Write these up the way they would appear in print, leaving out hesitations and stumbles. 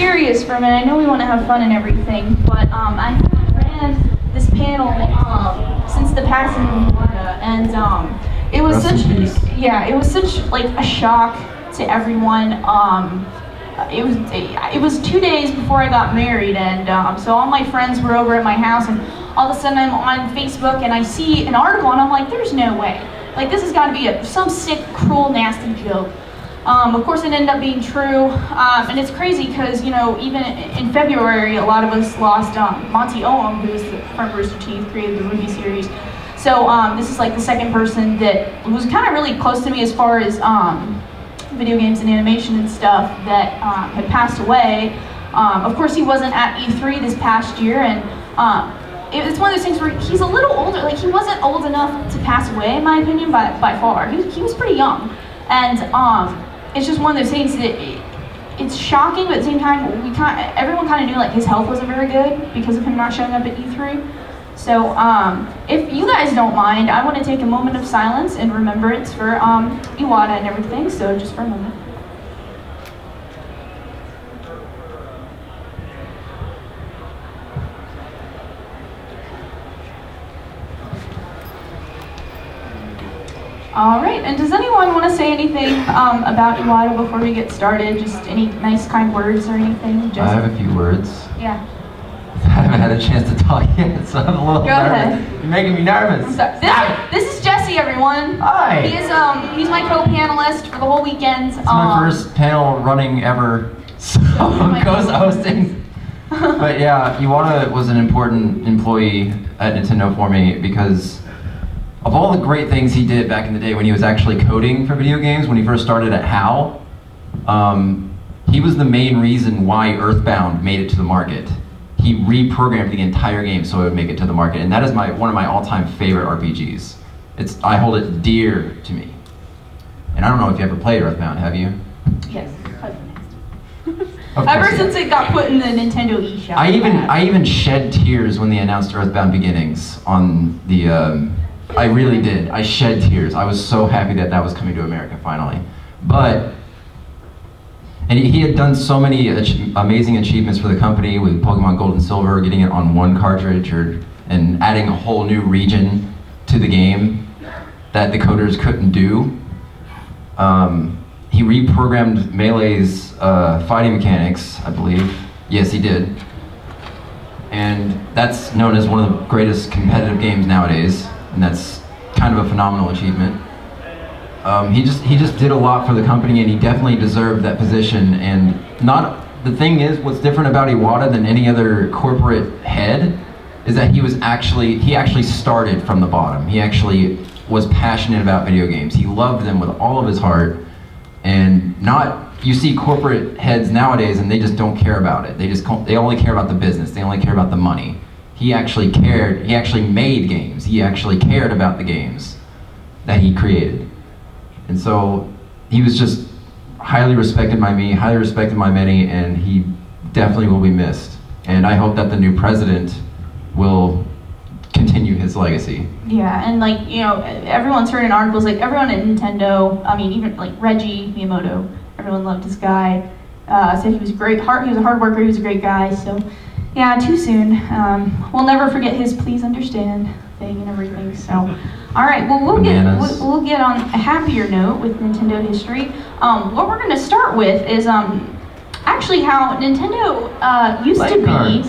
serious for a minute. I know we want to have fun and everything, but I ran this panel since the passing of Iwata, and it was it was such like a shock to everyone. It was 2 days before I got married, and so all my friends were over at my house, and all of a sudden I'm on Facebook and I see an article, and I'm like, there's no way. Like, this has got to be some sick, cruel, nasty joke. Of course, it ended up being true, and it's crazy because, you know, even in February, a lot of us lost Monty Oum, who was from Rooster Teeth, created the Ruby series. So this is like the second person that was kind of really close to me as far as video games and animation and stuff that had passed away. Of course, he wasn't at E3 this past year, and it's one of those things where he's a little older. Like, he wasn't old enough to pass away, in my opinion, by far. He was pretty young, and it's just one of those things that it's shocking, but at the same time, everyone kind of knew like his health wasn't very good because of him not showing up at E3. So if you guys don't mind, I want to take a moment of silence and remembrance for Iwata and everything. So just for a moment. All right, and does anyone want to say anything about Iwata before we get started? Just any nice, kind words or anything? I have a few words. Yeah. I haven't had a chance to talk yet, so I'm a little nervous. Ahead. You're making me nervous. This is Jesse, everyone. Hi. He's my co-panelist for the whole weekend. It's my first panel running ever, so co-hosting. But yeah, Iwata was an important employee at Nintendo for me because of all the great things he did back in the day when he was actually coding for video games, when he first started at HAL. He was the main reason why Earthbound made it to the market. He reprogrammed the entire game so it would make it to the market, and that is one of my all-time favorite RPGs. I hold it dear to me. And I don't know if you ever played Earthbound, have you? Yes. Ever since it got put in the Nintendo eShop. I even shed tears when they announced Earthbound Beginnings on the. I really did. I shed tears. I was so happy that that was coming to America finally. And he had done so many amazing achievements for the company with Pokemon Gold and Silver, getting it on one cartridge, and adding a whole new region to the game that the coders couldn't do. He reprogrammed Melee's fighting mechanics, I believe. Yes, he did. And that's known as one of the greatest competitive games nowadays, and that's kind of a phenomenal achievement. He just did a lot for the company, and he definitely deserved that position. And the thing is, what's different about Iwata than any other corporate head is that he actually started from the bottom. He actually was passionate about video games. He loved them with all of his heart, and you see corporate heads nowadays and they just don't care about it. They only care about the business. They only care about the money. He actually cared. He actually made games. He actually cared about the games that he created. And so he was just highly respected by me, highly respected by many, and he definitely will be missed. And I hope that the new president will continue his legacy. Yeah, and like, you know, everyone's heard in articles, like everyone at Nintendo, I mean, even like Reggie Miyamoto, everyone loved this guy. Said he was great, he was a hard worker, he was a great guy, so yeah, too soon. We'll never forget his please understand thing and everything, so. All right, well, we'll get on a happier note with Nintendo history. What we're going to start with is actually how Nintendo used to be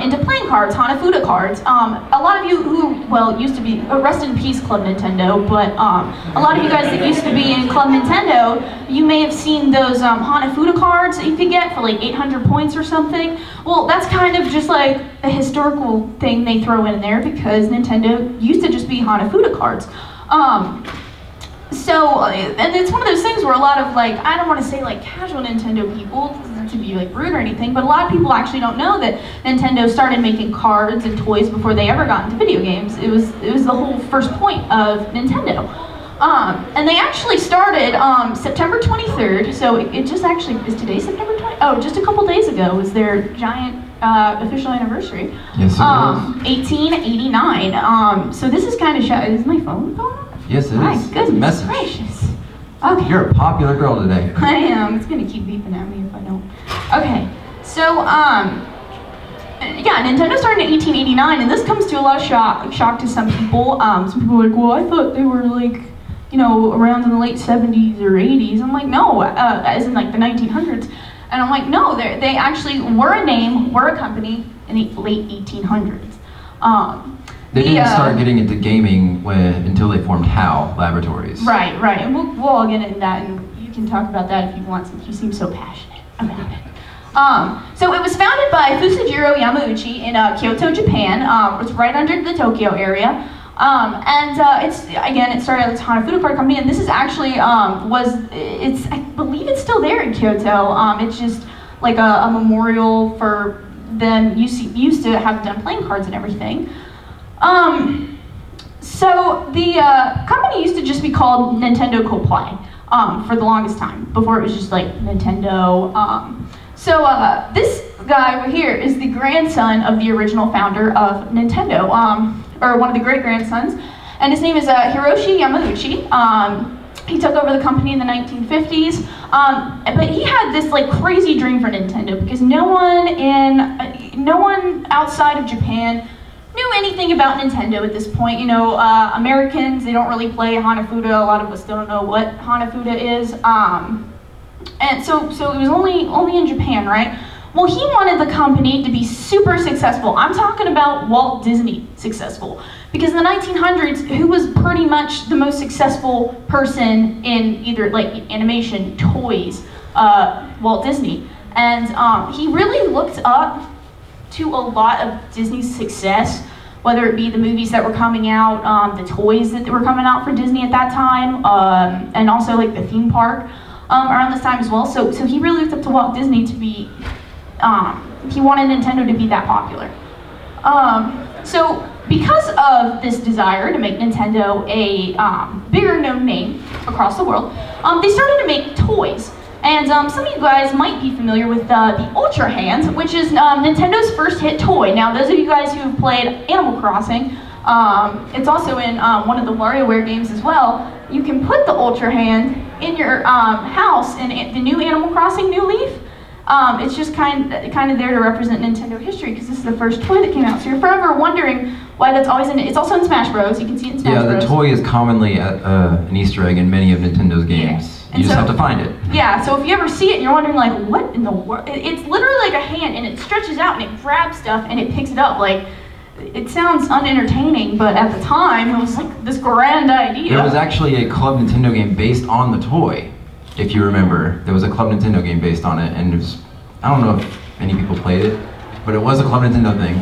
into playing cards, Hanafuda cards. A lot of you who, used to be, rest in peace Club Nintendo, but a lot of you guys that used to be in Club Nintendo, you may have seen those Hanafuda cards that you could get for like 800 points or something. Well, that's kind of just like a historical thing they throw in there because Nintendo used to just be Hanafuda cards. And it's one of those things where a lot of like, I don't want to say like casual Nintendo people to be like rude or anything, but a lot of people actually don't know that Nintendo started making cards and toys before they ever got into video games. It was the whole first point of Nintendo. And they actually started September 23rd, so it just actually, is today September 20th? Oh, just a couple days ago was their giant official anniversary. Yes, it 1889. So this is kind of, is my phone going off? Yes, it is. My goodness Message. gracious. Okay. You're a popular girl today. I am. It's going to keep beeping at me if I don't. Okay. So, yeah, Nintendo started in 1889, and this comes to a lot of shock to some people. Some people are like, well, I thought they were like, you know, around in the late 70s or 80s. I'm like, no, as in like the 1900s. And I'm like, no, they actually were a name, were a company in the late 1800s. They didn't start getting into gaming until they formed HAL Laboratories. Right, and we'll all get into that, and you can talk about that if you want, since you seem so passionate about it. So it was founded by Fusajiro Yamauchi in Kyoto, Japan. It's right under the Tokyo area. It started as a Hanafuda card company, and this is actually, I believe it's still there in Kyoto. It's just like a memorial for them used to have done playing cards and everything. So the company used to just be called Nintendo Coplay for the longest time, before it was just like Nintendo. This guy over here is the grandson of the original founder of Nintendo, or one of the great-grandsons, and his name is Hiroshi Yamauchi. He took over the company in the 1950s, but he had this like crazy dream for Nintendo, because no one outside of Japan knew anything about Nintendo at this point. You know, Americans, they don't really play Hanafuda. A lot of us don't know what Hanafuda is. And so it was only in Japan, right? Well, he wanted the company to be super successful. I'm talking about Walt Disney successful. Because in the 1900s, who was pretty much the most successful person in either like animation, toys? Walt Disney. And he really looked up to a lot of Disney's success, whether it be the movies that were coming out, the toys that were coming out for Disney at that time, and also like the theme park around this time as well. So he really looked up to Walt Disney to be, he wanted Nintendo to be that popular. So because of this desire to make Nintendo a bigger known name across the world, they started to make toys. And some of you guys might be familiar with the Ultra Hand, which is Nintendo's first hit toy. Now, those of you guys who have played Animal Crossing, it's also in one of the WarioWare games as well. You can put the Ultra Hand in your house in the new Animal Crossing New Leaf. It's just kind of there to represent Nintendo history, because this is the first toy that came out. So you're forever wondering why that's always in it. It's also in Smash Bros. You can see it in Smash Bros. Yeah, the toy is commonly an Easter egg in many of Nintendo's games. Yeah. You just have to find it. Yeah, so if you ever see it and you're wondering like, what in the world? It's literally like a hand, and it stretches out and it grabs stuff and it picks it up. Like, it sounds unentertaining, but at the time it was like this grand idea. There was actually a Club Nintendo game based on the toy, if you remember. There was a Club Nintendo game based on it, and it was, I don't know if any people played it, but it was a Club Nintendo thing.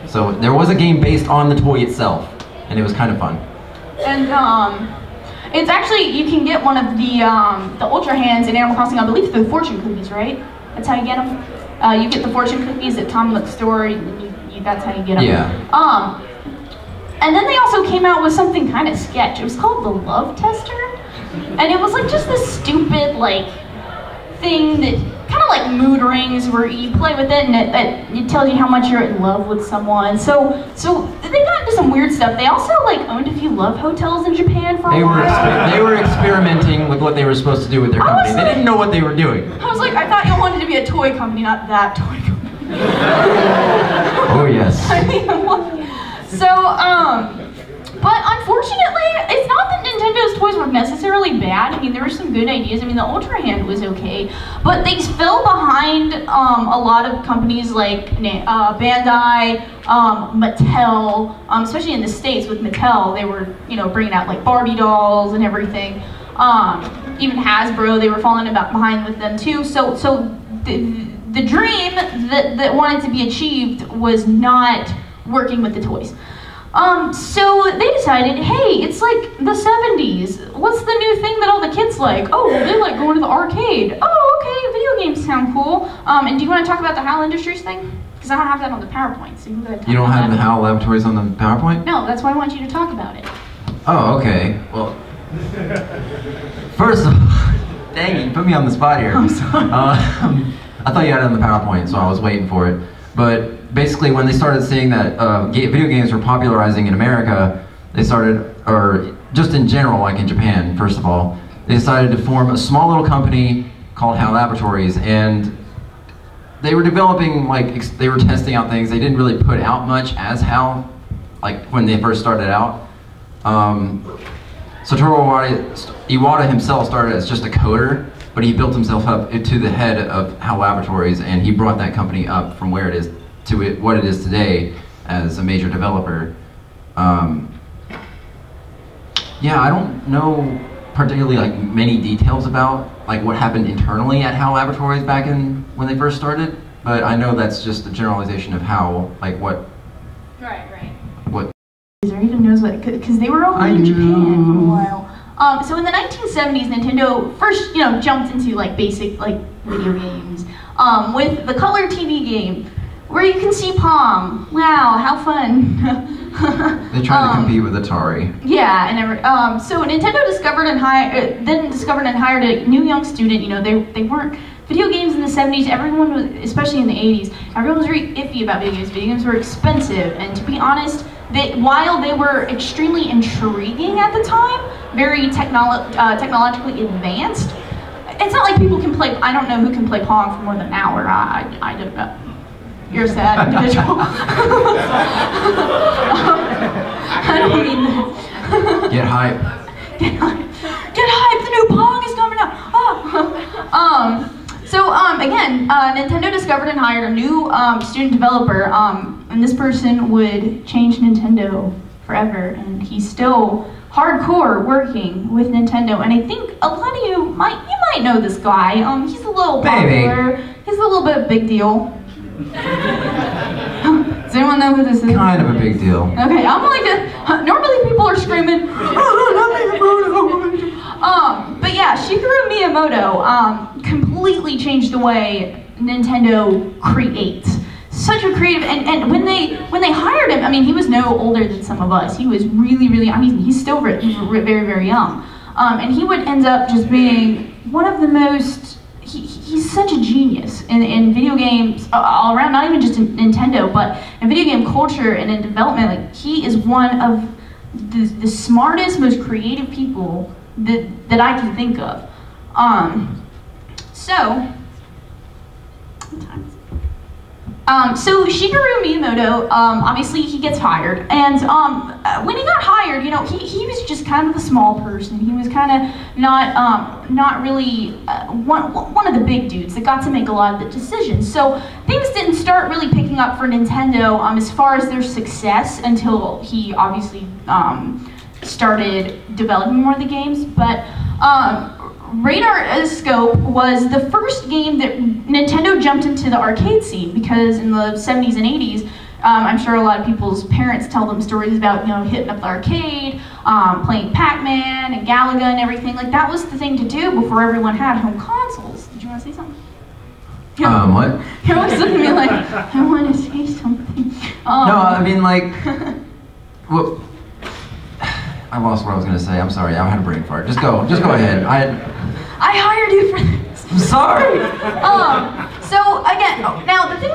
So there was a game based on the toy itself, and it was kind of fun. And it's actually, you can get one of the Ultra Hands in Animal Crossing, I believe, through the fortune cookies, right? That's how you get them? You get the fortune cookies at Tom Nook's store, and that's how you get them. Yeah. And then they also came out with something kind of sketch. It was called the Love Tester, and it was like just this stupid like thing that kind of like mood rings, where you play with it and it tells you how much you're in love with someone. So they got into some weird stuff. They also like owned a few love hotels in Japan for a while. They were experimenting with what they were supposed to do with their company. They didn't know what they were doing. I was like, I thought you wanted to be a toy company, not that toy company. Oh yes. But unfortunately, it's not that Nintendo's toys were necessarily bad. I mean, there were some good ideas. I mean, the Ultra Hand was okay, but they fell behind a lot of companies like Bandai, Mattel, especially in the States with Mattel. They were, bringing out like Barbie dolls and everything. Even Hasbro, they were falling behind with them too. So the dream that wanted to be achieved was not working with the toys. So they decided, hey, it's like the 70s. What's the new thing that all the kids like? Oh, they like going to the arcade. Oh, okay, video games sound cool. And do you want to talk about the HAL Industries thing? Because I don't have that on the PowerPoint. So you don't have the HAL Laboratories on the PowerPoint? No, that's why I want you to talk about it. Oh, okay. Well, first of all, dang it, you put me on the spot here. I'm sorry. I thought you had it on the PowerPoint, so I was waiting for it. But basically, when they started seeing that video games were popularizing in America, they started, or just in general, like in Japan, first of all, they decided to form a small little company called HAL Laboratories, and they were developing, like, they were testing out things. They didn't really put out much as HAL, like, when they first started out. Satoru Iwata himself started as just a coder, but he built himself up to the head of HAL Laboratories, and he brought that company up from where it is to what it is today as a major developer. Yeah, I don't know particularly like many details about like what happened internally at HAL Laboratories back in when they first started, but I know that's just a generalization of how, like, what. Right. What. Or even knows what, because they were only in Japan for a while. So in the 1970s, Nintendo first, jumped into like basic like video games with the color TV game, where you can see Palm. Wow, how fun! They tried to compete with Atari. Yeah, and so Nintendo discovered and hired a new young student. They weren't video games in the 70s. Everyone was, especially in the 80s, everyone was very iffy about video games. Video games were expensive, and to be honest, while they were extremely intriguing at the time, very technologically advanced, it's not like people can play. I don't know who can play Pong for more than an hour. I don't know. You're a sad individual. I don't mean that. Get hype. Get hype! The new Pong is coming out. Again, Nintendo discovered and hired a new student developer, and this person would change Nintendo forever. And he's still hardcore working with Nintendo. And I think a lot of you might know this guy. He's a little popular. He's a little bit of a big deal. Does anyone know who this is? Kind of a big deal. Okay, I'm like normally people are screaming, but yeah, Shigeru Miyamoto completely changed the way Nintendo creates. Such a creative, and when they hired him, I mean, he was no older than some of us. He was really, I mean, he's still very, very young. And he would end up just being one of the most, he's such a genius in video games all around, not even just in Nintendo, but in video game culture and in development. Like, he is one of the smartest, most creative people that I can think of. So Shigeru Miyamoto, obviously he gets hired, and when he got hired, he was just kind of a small person. He was kind of not really one of the big dudes that got to make a lot of the decisions. So things didn't start really picking up for Nintendo as far as their success until he obviously started developing more of the games. But Radar Scope was the first game that Nintendo jumped into the arcade scene, because in the 70s and 80s, I'm sure a lot of people's parents tell them stories about hitting up the arcade, playing Pac-Man and Galaga and everything. Like, that was the thing to do before everyone had home consoles. Did you want to say something? What? You're always looking at me like, I want to say something. No, I mean, like, well, I lost what I was going to say. I'm sorry. I had a brain fart. Just go ahead. I hired you for this. I'm sorry. So again, now the thing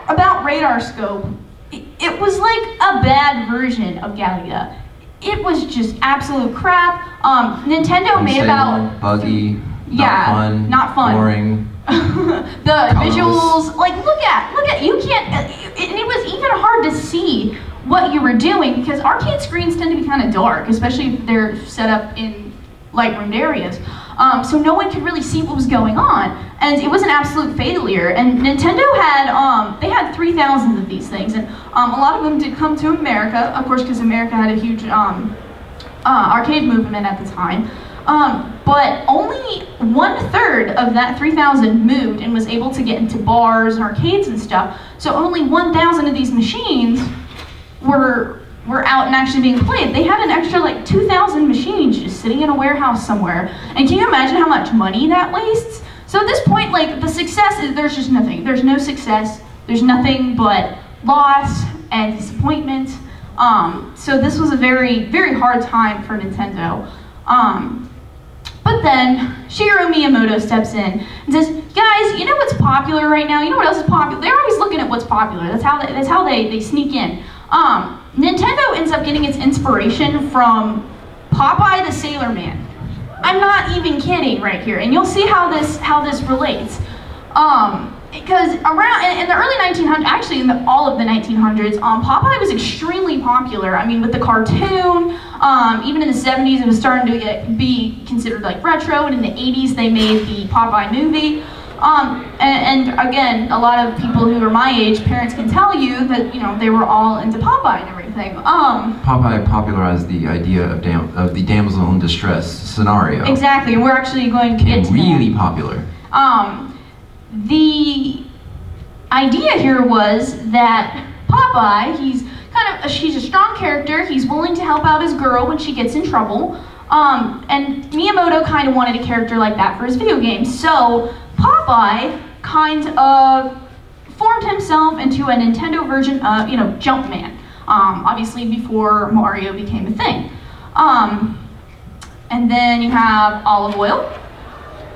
about Radar Scope, it was like a bad version of Galaga. It was just absolute crap. Nintendo made about buggy. Not fun. Boring. The visuals, like, look at you can't. And it was even hard to see what you were doing, because arcade screens tend to be kind of dark, especially if they're set up in light-roomed areas. So no one could really see what was going on, and it was an absolute failure. And Nintendo had they had 3,000 of these things, and a lot of them did come to America, of course, because America had a huge arcade movement at the time. But only 1/3 of that 3,000 moved and was able to get into bars and arcades and stuff. So only 1,000 of these machines were out and actually being played. They had an extra like 2,000 machines just sitting in a warehouse somewhere. And can you imagine how much money that wastes? So at this point, like, the success is, there's just nothing. There's no success. There's nothing but loss and disappointment. So this was a very, very hard time for Nintendo. But then Shigeru Miyamoto steps in and says, guys, you know what's popular right now? You know what else is popular? They're always looking at what's popular. That's how they sneak in. Nintendo ends up getting its inspiration from Popeye the Sailor Man. I'm not even kidding right here, and you'll see how this relates. because around in the early 1900s, actually in all of the 1900s, Popeye was extremely popular. I mean, with the cartoon, even in the 70s, it was starting to be considered like retro, and in the 80s, they made the Popeye movie. And again, a lot of people who are my age, parents can tell you that, you know, they were all into Popeye and everything. Popeye popularized the idea of the damsel in distress scenario. Exactly, and we're actually going to get to really that. Popular. The idea here was that Popeye, she's a strong character, he's willing to help out his girl when she gets in trouble, and Miyamoto kind of wanted a character like that for his video games. So Popeye kind of formed himself into a Nintendo version of, you know, Jumpman, obviously before Mario became a thing. And then you have Olive Oil,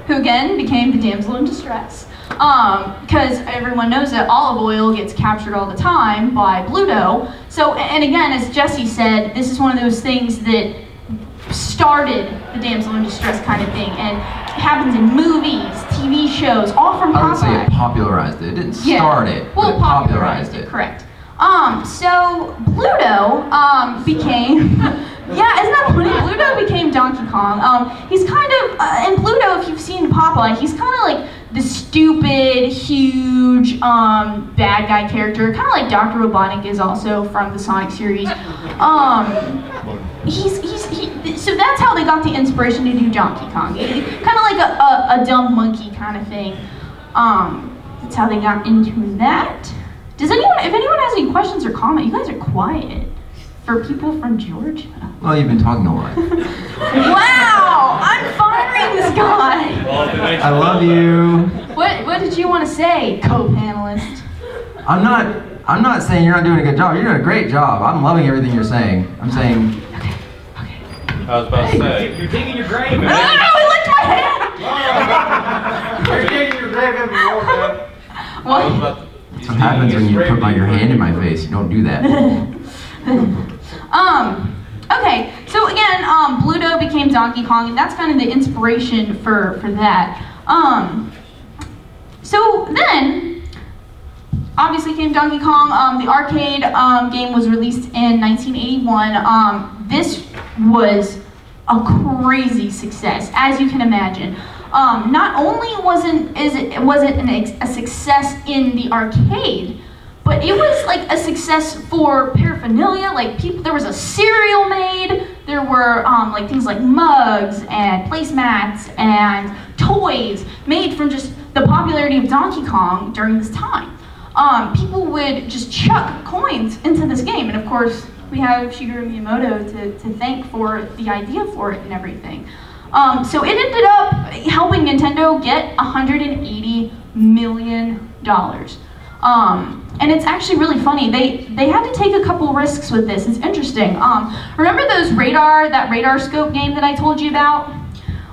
who again became the damsel in distress. Because everyone knows that Olive Oil gets captured all the time by Bluto. So, and again, as Jesse said, this is one of those things that started the damsel in distress kind of thing, and it happens in movies, TV shows, all from Popeye. I would say it popularized it. It didn't start it, but it popularized it. Correct. So Bluto became, yeah, isn't that funny? Bluto became Donkey Kong. He's kind of, and Bluto, if you've seen Popeye, he's kind of like the stupid, huge, bad guy character, kind of like Dr. Robotnik is also from the Sonic series. So that's how they got the inspiration to do Donkey Kong. Kind of like a dumb monkey kind of thing. That's how they got into that. If anyone has any questions or comments, you guys are quiet for people from Georgia. Well, you've been talking a lot. Wow, I'm firing this guy. I love you. What did you want to say, co-panelist? I'm not saying you're not doing a good job. You're doing a great job. I'm loving everything you're saying. I'm saying. Okay. I was about to say. You're digging your grave, man. I licked my hand. You're digging your grave every morning, man. What? That's what happens when you put your hand in my face. You don't do that. Okay, so again, Bluto became Donkey Kong, and that's kind of the inspiration for that. So then, obviously came Donkey Kong. The arcade game was released in 1981. This was a crazy success, as you can imagine. Not only was it a success in the arcade, but it was like a success for paraphernalia. Like there was a cereal made. There were like things like mugs and placemats and toys made from just the popularity of Donkey Kong during this time. People would just chuck coins into this game, and of course we have Shigeru Miyamoto to thank for the idea for it and everything. So it ended up helping Nintendo get $180 million. And it's actually really funny. They had to take a couple risks with this. It's interesting. Remember that radar scope game that I told you about?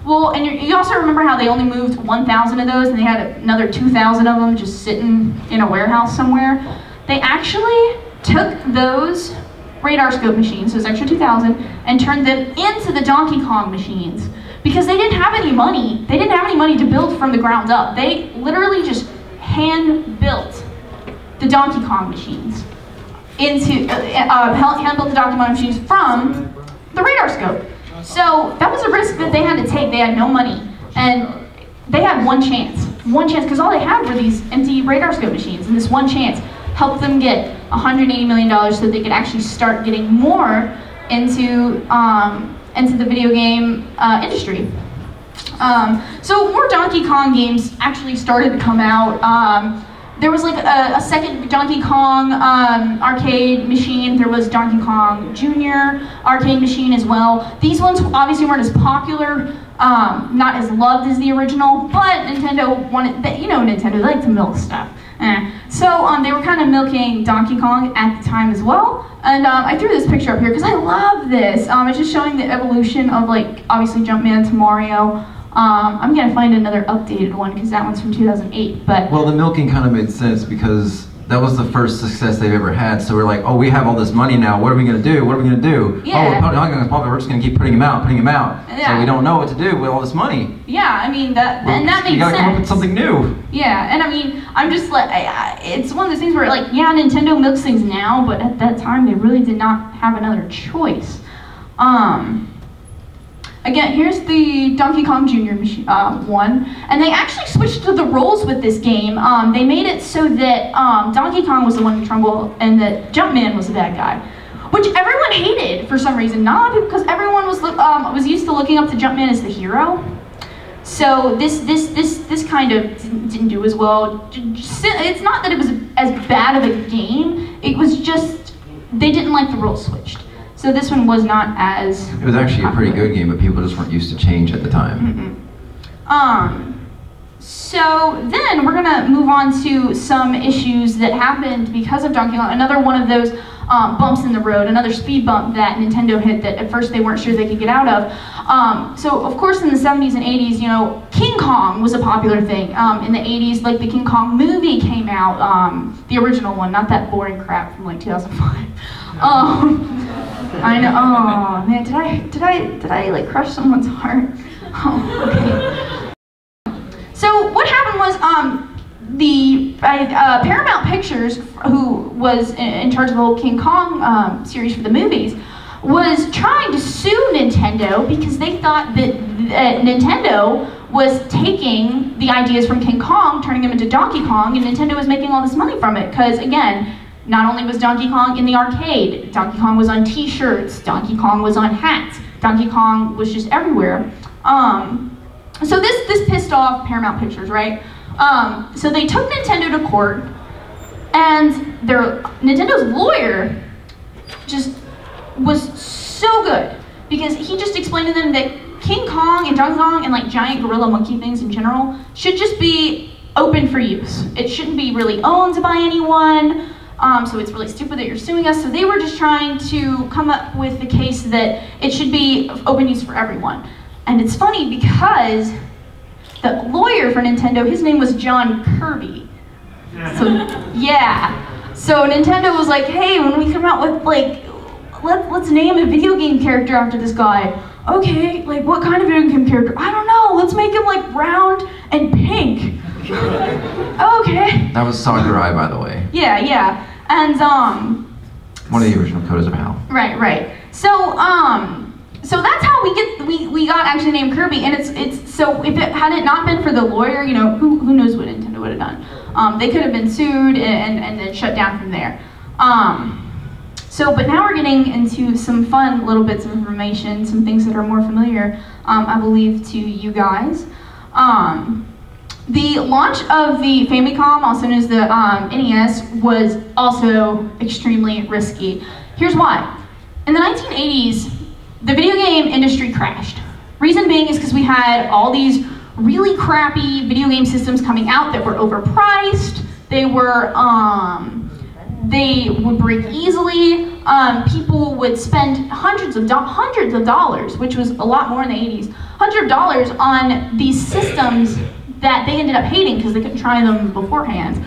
Well, and you also remember how they only moved 1,000 of those, and they had another 2,000 of them just sitting in a warehouse somewhere? They actually took those radar scope machines, those extra 2,000, and turned them into the Donkey Kong machines. Because they didn't have any money. They didn't have any money to build from the ground up. They literally just hand-built the Donkey Kong machines hand-built the Donkey Kong machines from the radar scope. So that was a risk that they had to take. They had no money, and they had one chance, because all they had were these empty radar scope machines, and this one chance helped them get $180 million so they could actually start getting more into the video game industry. So more Donkey Kong games actually started to come out. There was like a second Donkey Kong arcade machine. There was Donkey Kong Jr. arcade machine as well. These ones obviously weren't as popular, not as loved as the original, but Nintendo wanted, Nintendo, they like to milk stuff. So they were kind of milking Donkey Kong at the time as well. And I threw this picture up here because I love this. It's just showing the evolution of, like, obviously Jumpman to Mario. I'm gonna find another updated one because that one's from 2008. But well, the milking kind of made sense because that was the first success they've ever had. So we're like, oh, we have all this money now. What are we gonna do? What are we gonna do? Yeah. Oh, Donkey Kong's we're just gonna keep putting him out. Yeah. So we don't know what to do with all this money. Yeah, I mean that makes sense. You gotta come up with something new. Yeah, and I mean, I'm just like, it's one of those things where like, yeah, Nintendo milks things now, but at that time they really did not have another choice. Again, here's the Donkey Kong Jr. one, and they actually switched to the roles with this game. They made it so that Donkey Kong was the one in trouble and that Jumpman was the bad guy, which everyone hated for some reason. Not a lot of people, because everyone was used to looking up to Jumpman as the hero. So this kind of didn't do as well. It's not that it was as bad of a game. It was just they didn't like the roles switched. So this one was not as It was actually popular. a pretty good game, but people just weren't used to change at the time. So then we're gonna move on to some issues that happened because of Donkey Kong. Another one of those bumps in the road, another speed bump that Nintendo hit that at first they weren't sure they could get out of. So of course in the 70s and 80s, you know, King Kong was a popular thing. In the 80s, like the King Kong movie came out, the original one, not that boring crap from like 2005. I know. Oh man, did I like crush someone's heart? Oh, okay. So what happened was the Paramount Pictures, who was in charge of the whole King Kong series for the movies, was trying to sue Nintendo because they thought that Nintendo was taking the ideas from King Kong, turning them into Donkey Kong, and Nintendo was making all this money from it. Because again, not only was Donkey Kong in the arcade, Donkey Kong was on t-shirts, Donkey Kong was on hats, Donkey Kong was just everywhere. So this pissed off Paramount Pictures, right? So they took Nintendo to court, and Nintendo's lawyer just was so good because he just explained to them that King Kong and Donkey Kong and like giant gorilla monkey things in general should just be open for use. It shouldn't be really owned by anyone. So it's really stupid that you're suing us. So they were just trying to come up with the case that it should be open use for everyone. And it's funny because the lawyer for Nintendo, his name was John Kirby. So yeah. So Nintendo was like, hey, when we come out with like, let's name a video game character after this guy. Okay, like what kind of video game character? I don't know. Let's make him like round and pink. Okay. That was Sakurai, by the way. Yeah. And one of the original coders of HAL. Right. So that's how we got actually named Kirby, and it's so if it had it not been for the lawyer, you know, who knows what Nintendo would have done. They could have been sued and then shut down from there. But now we're getting into some fun little bits of information, some things that are more familiar, I believe, to you guys. The launch of the Famicom, also known as the NES, was also extremely risky. Here's why. In the 1980s, the video game industry crashed. Reason being is because we had all these really crappy video game systems coming out that were overpriced. They would break easily. People would spend hundreds of dollars, which was a lot more in the 80s, hundreds of dollars on these systems that they ended up hating because they couldn't try them beforehand.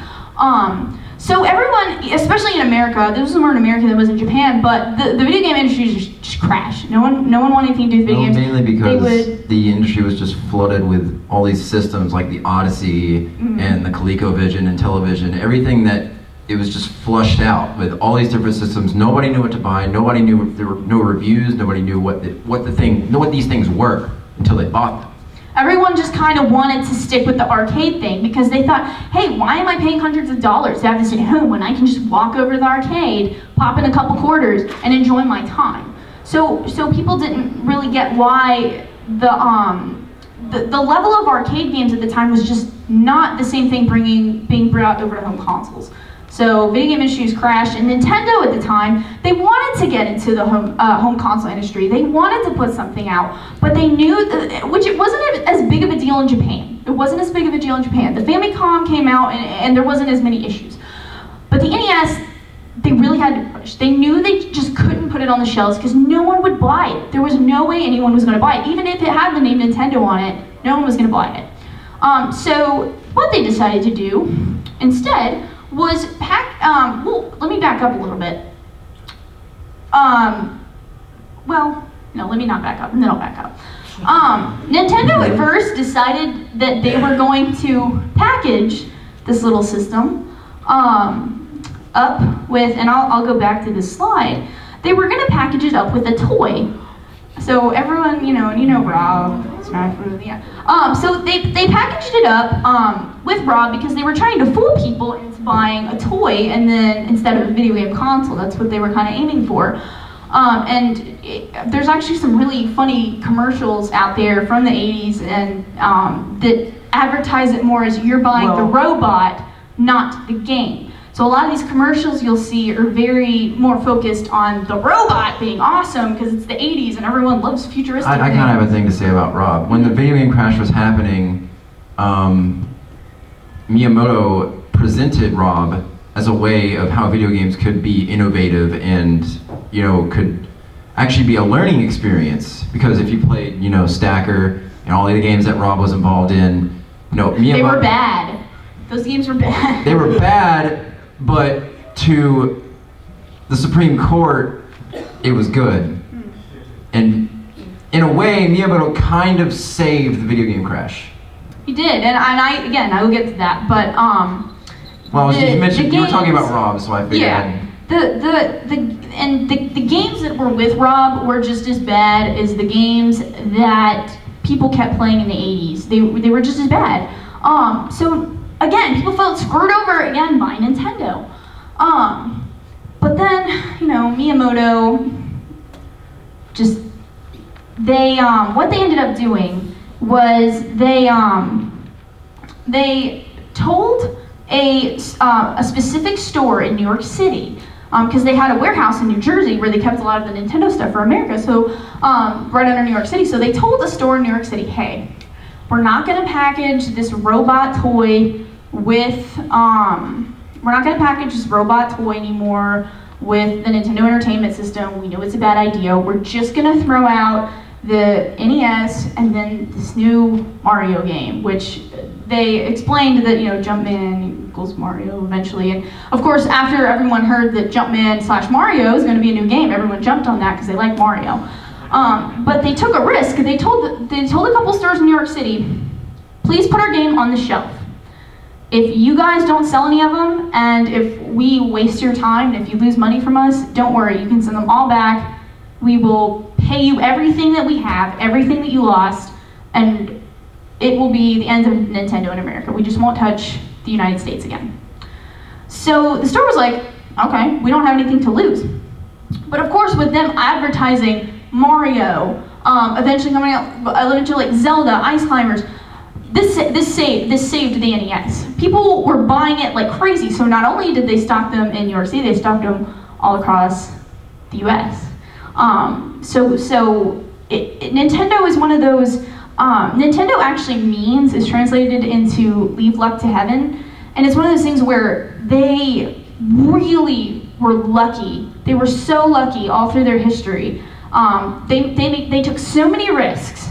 So everyone, especially in America, this was more in America than it was in Japan, but the video game industry just crashed. No one wanted anything to do with video games. Mainly because the industry was just flooded with all these systems like the Odyssey and the ColecoVision and television, everything that it was just flushed out with all these different systems. Nobody knew what to buy. Nobody knew, there were no reviews. Nobody knew what these things were until they bought them. Everyone just kind of wanted to stick with the arcade thing because they thought, hey, why am I paying hundreds of dollars to have this at home when I can just walk over to the arcade, pop in a couple quarters, and enjoy my time? So people didn't really get why the level of arcade games at the time was just not the same thing being brought over to home consoles. So video game industries crashed, and Nintendo at the time, they wanted to get into the home console industry. They wanted to put something out, but they knew, which it wasn't as big of a deal in Japan. It wasn't as big of a deal in Japan. The Famicom came out, and there wasn't as many issues. But the NES, they really had to push. They knew they just couldn't put it on the shelves because no one would buy it. There was no way anyone was going to buy it. Even if it had the name Nintendo on it, no one was going to buy it. So what they decided to do instead was pack well, let me back up a little bit. Well, no, let me not back up, and then I'll back up. Nintendo at first decided that they were going to package this little system up with, and I'll go back to this slide, they were going to package it up with a toy. So everyone, you know Rob, Smash Bros. Yeah. So they packaged it up with Rob because they were trying to fool people into buying a toy and then instead of a video game console. That's what they were kind of aiming for. There's actually some really funny commercials out there from the 80s and that advertise it more as you're buying the robot, not the game. So a lot of these commercials you'll see are very more focused on the robot being awesome because it's the 80s and everyone loves futuristic I kind of have a thing to say about Rob. When the video game crash was happening, Miyamoto presented Rob as a way of how video games could be innovative and, you know, could actually be a learning experience. Because if you played, you know, Stacker and all the games that Rob was involved in, you know, Miyamoto, they were bad. Those games were bad. They were bad. But to the Supreme Court, it was good. And in a way, Miyamoto kind of saved the video game crash. He did, and I will get to that. But well, you mentioned you were talking about Rob, so I figured. Yeah, the games that were with Rob were just as bad as the games that people kept playing in the 80s. They were just as bad. So. Again, people felt screwed over again by Nintendo. But then, you know, Miyamoto what they ended up doing was they told a specific store in New York City, because they had a warehouse in New Jersey where they kept a lot of the Nintendo stuff for America, so right under New York City. So they told the store in New York City, hey, we're not gonna package this robot toy with, we're not going to package this robot toy anymore with the Nintendo Entertainment System. We know it's a bad idea. We're just going to throw out the NES and then this new Mario game, which they explained that, you know, Jumpman equals Mario eventually. And of course, after everyone heard that Jumpman/Mario is going to be a new game, everyone jumped on that because they like Mario. But they took a risk. They told a couple stores in New York City, please put our game on the shelf. If you guys don't sell any of them, and if we waste your time, and if you lose money from us, don't worry, you can send them all back. We will pay you everything that we have, everything that you lost, and it will be the end of Nintendo in America. We just won't touch the United States again. So the store was like, okay, we don't have anything to lose. But of course, with them advertising Mario, eventually coming out, eventually like Zelda, Ice Climbers, this saved the NES. People were buying it like crazy, so not only did they stock them in New York City, they stocked them all across the US. Nintendo is one of those, Nintendo actually is translated into leave luck to heaven, and it's one of those things where they really were lucky. They were so lucky all through their history. They took so many risks.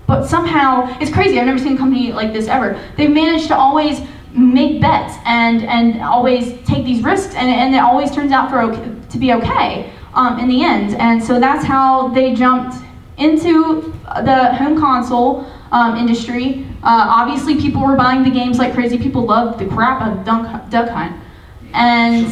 But somehow, it's crazy, I've never seen a company like this ever. They've managed to always make bets and always take these risks, and it always turns out to be okay in the end. And so that's how they jumped into the home console industry. Obviously, people were buying the games like crazy. People loved the crap out of Duck Hunt. And,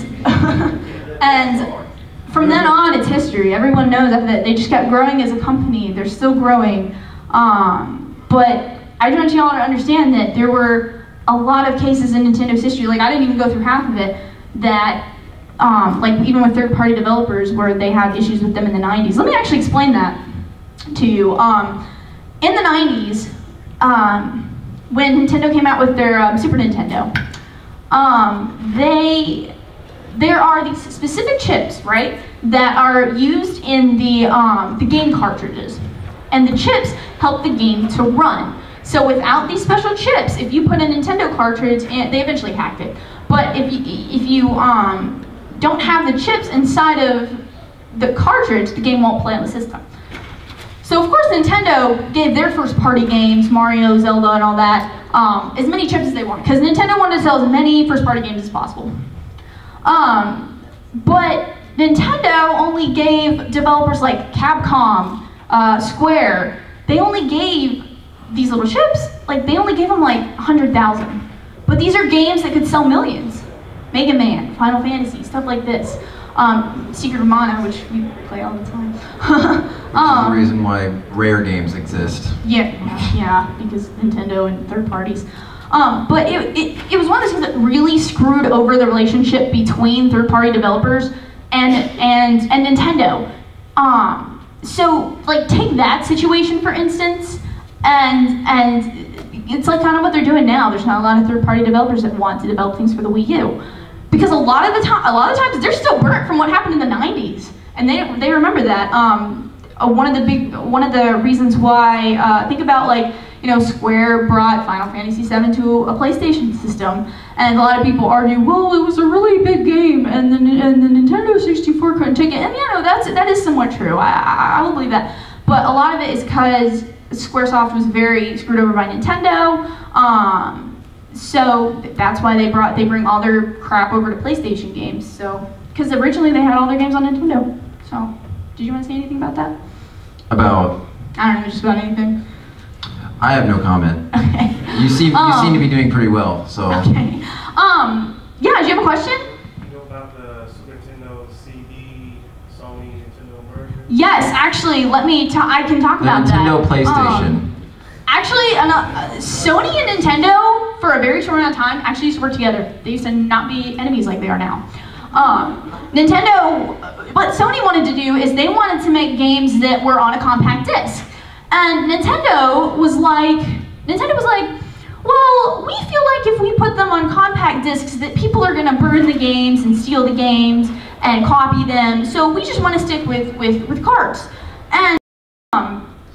and from then on, it's history. Everyone knows that they just kept growing as a company. They're still growing. But I want you all to understand that there were a lot of cases in Nintendo's history, like I didn't even go through half of it, that like even with third-party developers where they had issues with them in the 90s. Let me actually explain that to you. In the 90s, when Nintendo came out with their Super Nintendo, there are these specific chips, right, that are used in the game cartridges. And the chips help the game to run. So without these special chips, if you put a Nintendo cartridge in, they eventually hacked it, but if you don't have the chips inside of the cartridge, the game won't play on the system. So of course Nintendo gave their first party games, Mario, Zelda, and all that, as many chips as they want, because Nintendo wanted to sell as many first party games as possible. But Nintendo only gave developers like Capcom, Square, they only gave these little chips, like they only gave them like 100,000. But these are games that could sell millions. Mega Man, Final Fantasy, stuff like this. Secret of Mana, which we play all the time. Which is the reason why rare games exist. Yeah, because Nintendo and third parties. But it was one of those things that really screwed over the relationship between third-party developers and Nintendo. So like take that situation for instance, and it's like kind of what they're doing now. There's not a lot of third-party developers that want to develop things for the Wii U. Because a lot of times they're still burnt from what happened in the 90s, and they remember that. One of the reasons why think about like Square brought Final Fantasy VII to a PlayStation system, and a lot of people argue, well, it was a really big game, and the Nintendo 64 couldn't take it, and that is somewhat true. I will believe that, but a lot of it is because SquareSoft was very screwed over by Nintendo. So that's why they bring all their crap over to PlayStation games. So, because originally they had all their games on Nintendo. So, did you want to say anything about that? About? I don't know, just about anything. I have no comment. Okay. You seem to be doing pretty well. So. Okay. Yeah. Do you have a question? You know about the Super Nintendo CD, Sony, Nintendo merger? Yes, actually, I can talk about that. Nintendo PlayStation. Actually, Sony and Nintendo, for a very short amount of time, actually used to work together. They used to not be enemies like they are now. Nintendo, what Sony wanted to do is they wanted to make games that were on a compact disc. And Nintendo was like, well, we feel like if we put them on compact discs that people are gonna burn the games and steal the games and copy them, so we just want to stick with cards. And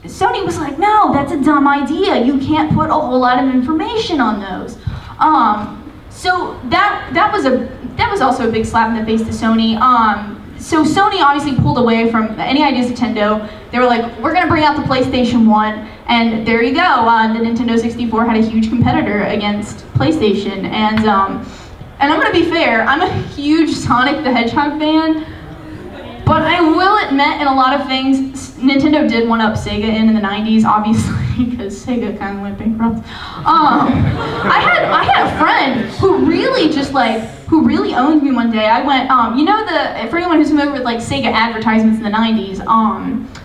Sony was like, no, that's a dumb idea. You can't put a whole lot of information on those. So that was also a big slap in the face to Sony. So Sony obviously pulled away from any ideas of Nintendo. They were like, we're gonna bring out the PlayStation 1, and there you go. The Nintendo 64 had a huge competitor against PlayStation. And I'm gonna be fair, I'm a huge Sonic the Hedgehog fan. But I will admit, in a lot of things, Nintendo did one-up Sega in the 90s, obviously, because Sega kind of went bankrupt. I had a friend who really owned me one day. I went, for anyone who's familiar with like Sega advertisements in the 90s,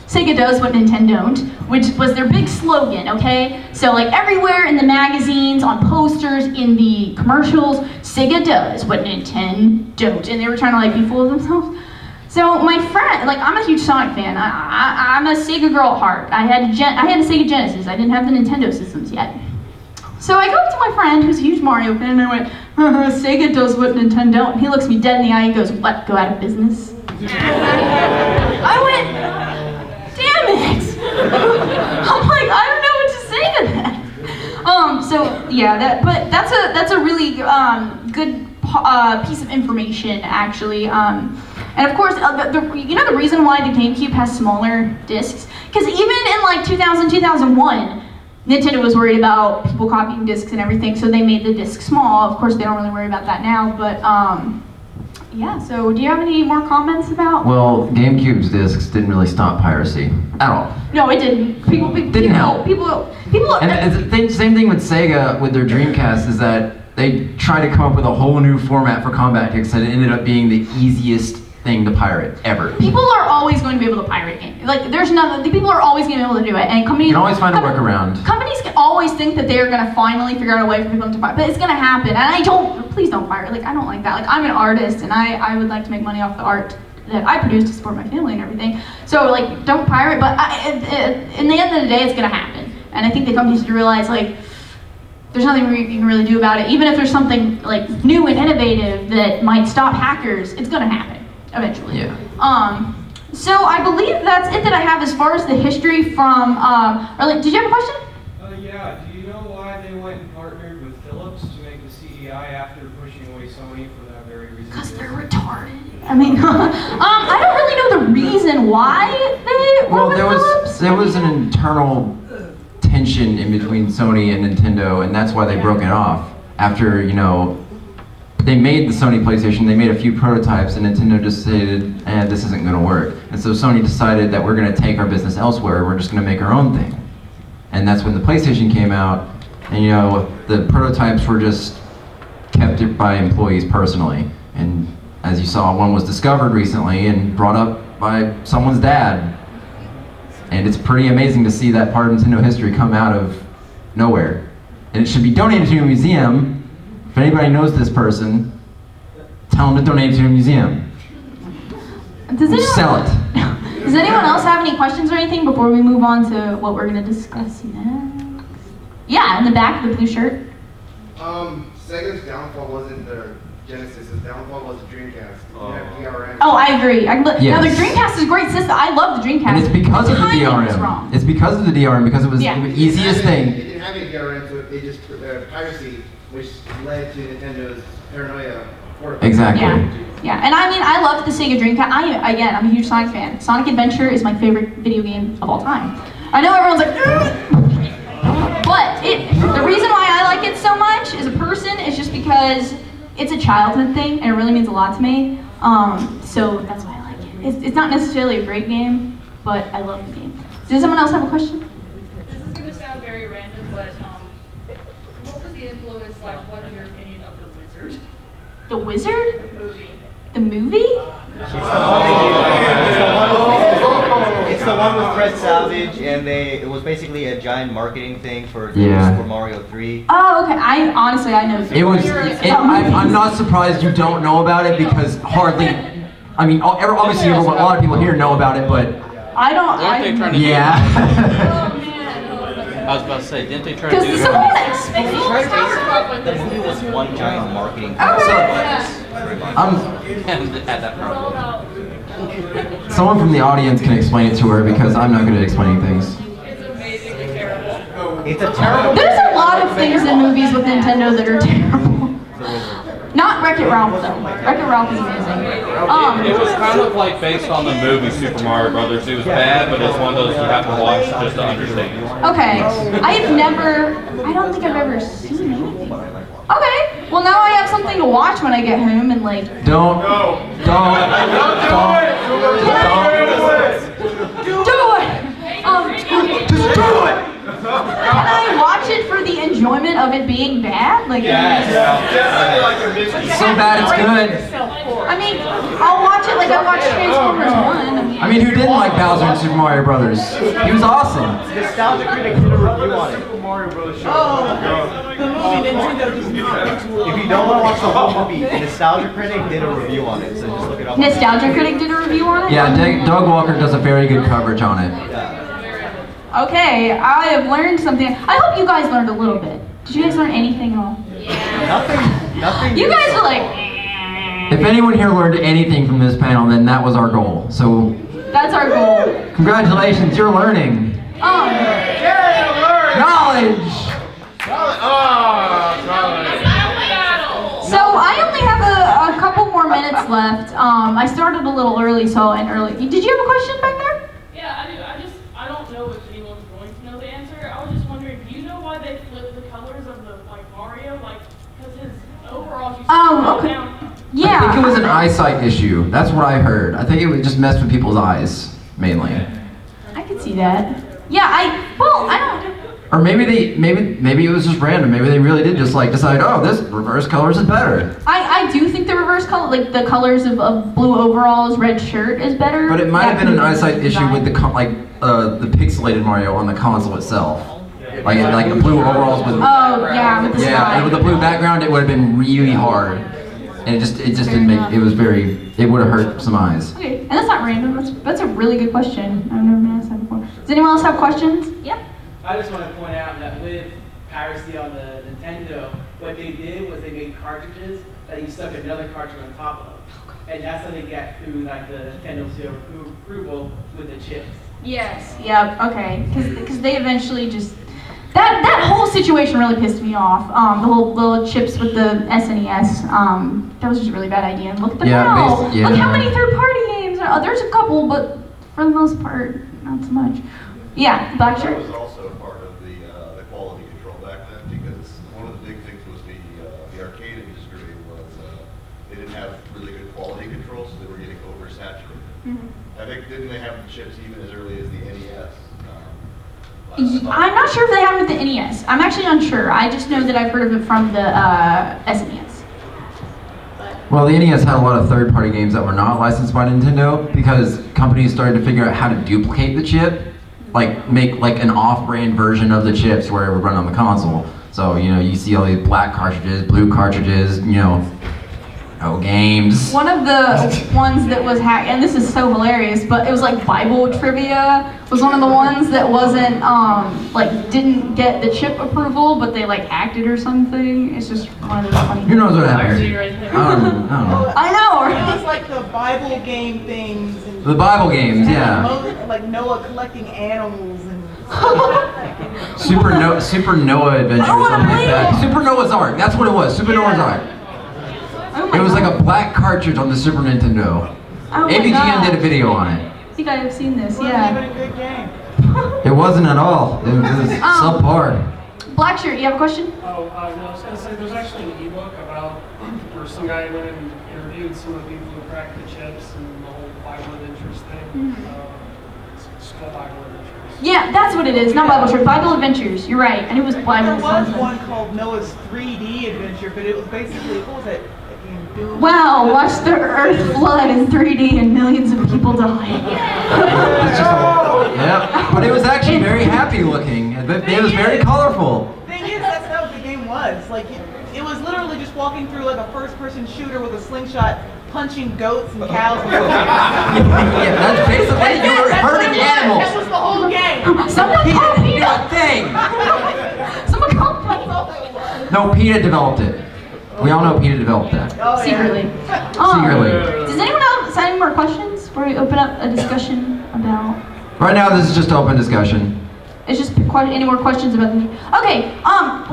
Sega does what Nintendo don't, which was their big slogan, okay? So like everywhere in the magazines, on posters, in the commercials, Sega does what Nintendo don't. And they were trying to like be full of themselves. So my friend, like I'm a huge Sonic fan. I'm a Sega girl at heart. I had a Sega Genesis. I didn't have the Nintendo systems yet. So I go up to my friend who's a huge Mario fan and I went, Sega does what Nintendo don't. And he looks me dead in the eye and goes, what, go out of business? I went, damn it! I'm like, I don't know what to say to that. So yeah, that's a really good piece of information actually. And of course, the reason why the GameCube has smaller discs, because even in like 2000, 2001, Nintendo was worried about people copying discs and everything, so they made the disc small. Of course, they don't really worry about that now, but yeah, so do you have any more comments about? Well, GameCube's discs didn't really stop piracy at all. No, it didn't. Didn't help. And the same thing with Sega with their Dreamcast is that they tried to come up with a whole new format for combat kicks that ended up being the easiest thing to pirate ever. People are always going to be able to pirate games. Like there's nothing. People are always going to be able to do it, and companies you can always find a workaround. Companies can always think that they're going to finally figure out a way for people to pirate, but it's going to happen. And please don't pirate. Like I don't like that. Like I'm an artist, and I would like to make money off the art that I produce to support my family and everything. So like don't pirate. But in the end of the day, it's going to happen. And I think the companies need to realize like there's nothing you can really do about it. Even if there's something like new and innovative that might stop hackers, it's going to happen eventually. Yeah. So I believe that's it that I have as far as the history from, did you have a question? Yeah, do you know why they went and partnered with Philips to make the CDI after pushing away Sony for that very reason? Because they're retarded. I mean, I don't really know the reason why they were with Philips. There was an internal tension in between Sony and Nintendo, and that's why they broke it off after, they made the Sony PlayStation, they made a few prototypes, and Nintendo just stated, this isn't going to work. And so Sony decided that we're going to take our business elsewhere, we're just going to make our own thing. And that's when the PlayStation came out, and you know, the prototypes were just kept by employees personally. And as you saw, one was discovered recently and brought up by someone's dad. And it's pretty amazing to see that part of Nintendo history come out of nowhere. And it should be donated to a museum. If anybody knows this person, tell them to donate it to a museum. Sell it. Does anyone else have any questions or anything before we move on to what we're going to discuss next? Yeah, in the back, the blue shirt. Sega's downfall wasn't their Genesis. His downfall was the Dreamcast. DRM. Oh, I agree. Yes. Now, the Dreamcast is a great system. I love the Dreamcast. And it's because of the timing was DRM. wrong. It's because of the DRM, because it was the easiest thing. They didn't have any DRM, so they just piracy, which led to Nintendo's paranoia. Exactly. Yeah, and I mean, I loved the Sega Dreamcast. I'm a huge Sonic fan. Sonic Adventure is my favorite video game of all time. I know everyone's like, but the reason why I like it so much as a person is just because it's a childhood thing, and it really means a lot to me. So that's why I like it. It's not necessarily a great game, but I love the game. Does someone else have a question? This is going to sound very random, but what was the influence, what is your opinion of The Wizard? The Wizard? The movie. The movie? It's the one with Fred Savage, and it was basically a giant marketing thing for Super Mario 3. Oh, okay. I know. It was. I'm not surprised you don't know about it because hardly. I mean, obviously, a lot of people here know about it, but I don't. Weren't they trying to yeah. I was about to say, didn't they try to do Because that? The movie was one giant marketing thing. Had that problem. Someone from the audience can explain it to her because I'm not good at explaining things. It's amazingly terrible. It's a terrible. There's a lot of things in movies with Nintendo that are terrible. Not Wreck-It Ralph though. Wreck-It Ralph is amazing. It was kind of like based on the movie Super Mario Brothers. It was bad, but it's one of those you have to watch just to understand. Okay, I don't think I've ever seen anything. Okay, well now I have something to watch when I get home and like. Don't. Do it! Just do it! Can I watch it for the enjoyment of it being bad? Like, So bad it's good. I mean, I'll watch it like I watched Transformers 1. I mean, who didn't like Bowser in Super Mario Brothers? He was awesome. Nostalgia Critic did a review on it. If you don't want to watch the whole movie, Nostalgia Critic did a review on it, so just look it up. Nostalgia Critic did a review on it? Yeah, Doug Walker does a very good coverage on it. Okay, I have learned something. I hope you guys learned a little bit. Did you guys learn anything at all? Nothing. You guys are like... If anyone here learned anything from this panel, then that was our goal. So, That's our goal. congratulations, you're learning. Knowledge! So I only have a couple more minutes left. I started a little early, Did you have a question back there? Yeah, I do. I don't know if anyone's going to know the answer. I was just wondering, do you know why they flipped the colors of the Mario? Because his overall, if you scroll down. Yeah. I think it was an eyesight issue. That's what I heard. I think it would just mess with people's eyes, mainly. I could see that. Yeah, I don't. Or maybe it was just random. Maybe they really did just decide, oh, this reverse colors is better. I do think the reverse color, like the colors of blue overalls, red shirt is better. But it might have been an eyesight issue with the pixelated Mario on the console itself. Like the blue overalls with. Oh yeah, with the slide. With the blue background, it would have been really hard, and it just didn't make. It would have hurt some eyes. Okay, and that's not random. That's a really good question. I've never been asked that before. Does anyone else have questions? Yeah. I just want to point out that with piracy on the Nintendo, what they did was they made cartridges that you stuck another cartridge on top of. And that's how they get through the Nintendo seal approval with the chips. Yes. Yep. Okay. Because they eventually just that whole situation really pissed me off. The whole little chips with the SNES. That was just a really bad idea. And look at them now. Look how many third-party games. There's a couple, but for the most part, not so much. Yeah. Black shirt. That was also part of the quality control back then, because one of the big things was the arcade industry was so they were getting oversaturated. Mm-hmm. I think, didn't they have the chips even as early as the NES? I'm not sure if they have it with the NES. I'm actually unsure. I just know that I've heard of it from the SNES. Well, the NES had a lot of third-party games that were not licensed by Nintendo because companies started to figure out how to duplicate the chip, like make like an off-brand version of the chips where it would run on the console. So, you know, you see all these black cartridges, blue cartridges, you know, no games. One of the ones that was hacked, and this is so hilarious, but it was like Bible trivia, was one of the ones that wasn't, like, didn't get the chip approval, but they like hacked it or something. It's just one of those funny things. Who knows what happened? I know. It was like the Bible game things. And the games, yeah. Like Noah collecting animals and Super Noah Adventure or something like that. Super Noah's Ark, that's what it was, Super Noah's Ark. Oh it was like a black cartridge on the Super Nintendo. Oh AVGN did a video on it. I think I have seen this, It wasn't even a good game. It wasn't at all. It was subpar. Blackshirt, you have a question? Oh, no, I was going to say, there's actually an ebook about where some guy went and interviewed some of the people who cracked the chips and the whole Bible Adventures thing. It's called Bible Adventures. Yeah, that's what it is. Not Bible Trip, Bible Adventures. You're right. And it was Bible. There was one called Noah's 3D Adventure, but it was basically, what was it? Wow, watch the earth flood in 3D and millions of people die. Yeah, but it was actually very happy looking. It was very colorful. Thing is, that's not what the game was. Like, it was literally just walking through like a first-person shooter with a slingshot, punching goats and cows. Yeah, that's basically you were hurting animals. That was the whole game. Someone called Didn't do a thing. Someone called No, PETA developed it. We all know PETA developed that. Oh, secretly. Secretly. Does anyone else have any more questions before we open up a discussion about? Right now, this is just open discussion. It's just any more questions about the. Okay.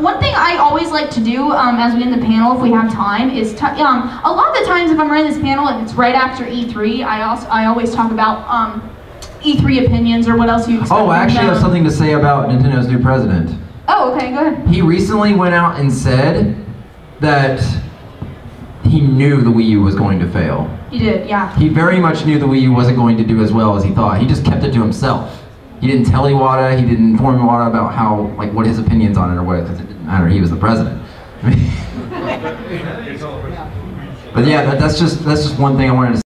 One thing I always like to do as we end the panel, if we have time, is a lot of the times if I'm running this panel and it's right after E3, I always talk about E3 opinions or what else you expect. Oh, I actually have something to say about Nintendo's new president. Oh, okay, go ahead. He recently went out and said that he knew the Wii U was going to fail. He did, yeah. He very much knew the Wii U wasn't going to do as well as he thought. He just kept it to himself. He didn't tell Iwata, he didn't inform Iwata about how, like, what his opinions on it or what, because it didn't matter, he was the president. But yeah, that's just one thing I wanted to say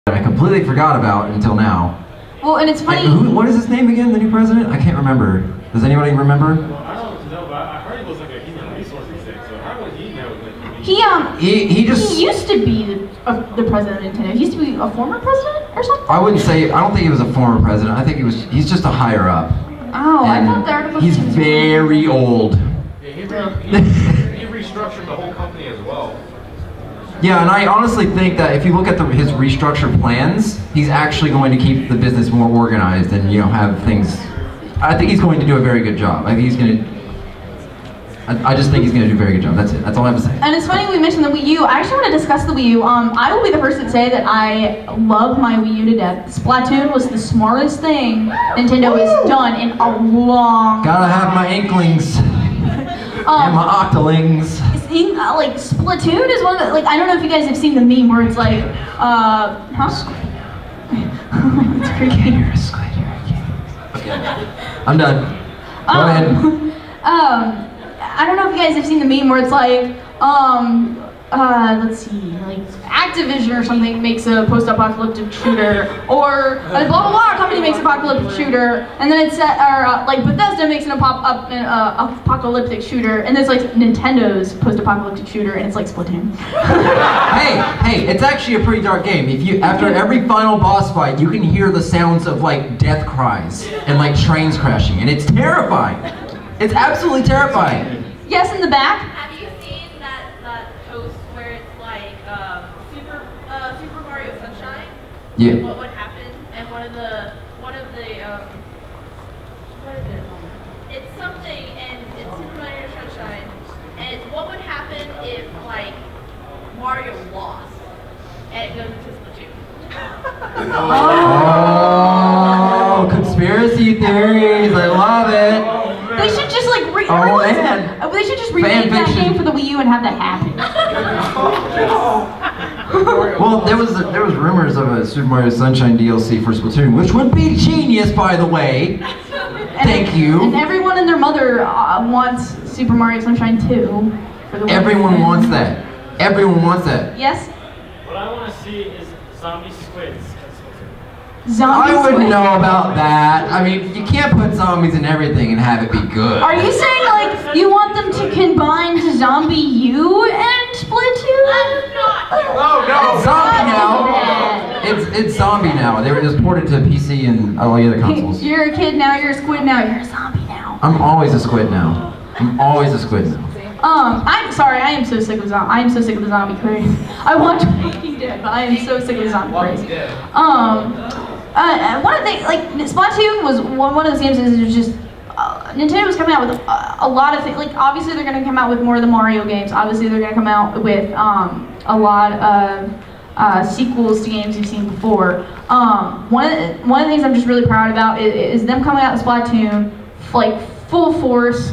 that I completely forgot about until now. Well, and it's funny. What is his name again, the new president? I can't remember. Does anybody remember? I don't know, but I heard it was like a human resources thing, so how would he know? He just he used to be the president of Nintendo. He used to be a former president or something? I wouldn't say, I don't think he was a former president. I think he's just a higher up. Oh, and I thought the article he's very old. Yeah, he restructured the whole company as well. Yeah, and I honestly think that if you look at his restructured plans, he's actually going to keep the business more organized and, you know, have things. I think he's going to do a very good job. I think he's going to. I just think he's going to do a very good job. That's it. That's all I have to say. And it's funny we mentioned the Wii U. I actually want to discuss the Wii U. I will be the first to say that I love my Wii U to death. Splatoon was the smartest thing Nintendo has done in a long. Gotta have my Inklings and my Octolings. Like Splatoon is one of the, like, I don't know if you guys have seen the meme where it's like, It's creepy. Okay. I'm done. Go ahead. I don't know if you guys have seen the meme where it's like, let's see, like Activision or something makes a post-apocalyptic shooter, or a blah blah blah company makes an apocalyptic shooter, and then it's like Bethesda makes an apocalyptic shooter, and then it's like Nintendo's post-apocalyptic shooter, and it's like Splatoon. hey, it's actually a pretty dark game. If you after every final boss fight, you can hear the sounds of like death cries and like trains crashing, and it's terrifying. It's absolutely terrifying. Yes, in the back. Have you seen that post where it's like Super Mario Sunshine? Yeah. What would happen? And one of the what is it? It's something, and it's Super Mario Sunshine. And what would happen if like Mario lost and it goes into Splatoon? Oh, conspiracy theories! I love it. They should just like they should just remake that game for the Wii U and have that happen. Well, Well, there was rumors of a Super Mario Sunshine DLC for Splatoon, which would be genius, by the way. Thank you. And everyone and their mother wants Super Mario Sunshine 2 for the Wii. Everyone wants that. Everyone wants that. Yes? What I want to see is zombie squids. Zombie I wouldn't squid. know about that. I mean, you can't put zombies in everything and have it be good. Are you saying like you want them to combine to Zombie U and Splatoon? Oh no! Zombie now. It's zombie now. It was ported to PC and all the other consoles. You're a kid now. You're a squid now. You're a zombie now. I'm always a squid now. I'm always a squid now. I'm sorry. I am so sick of the zombie craze. I watch Walking Dead, but I am so sick of the zombie craze. One of the things, like Splatoon was one of those games that was just Nintendo was coming out with a lot of things. Like obviously they're going to come out with more of the Mario games. Obviously they're going to come out with a lot of sequels to games you've seen before. One of the things I'm just really proud about is them coming out with Splatoon like full force.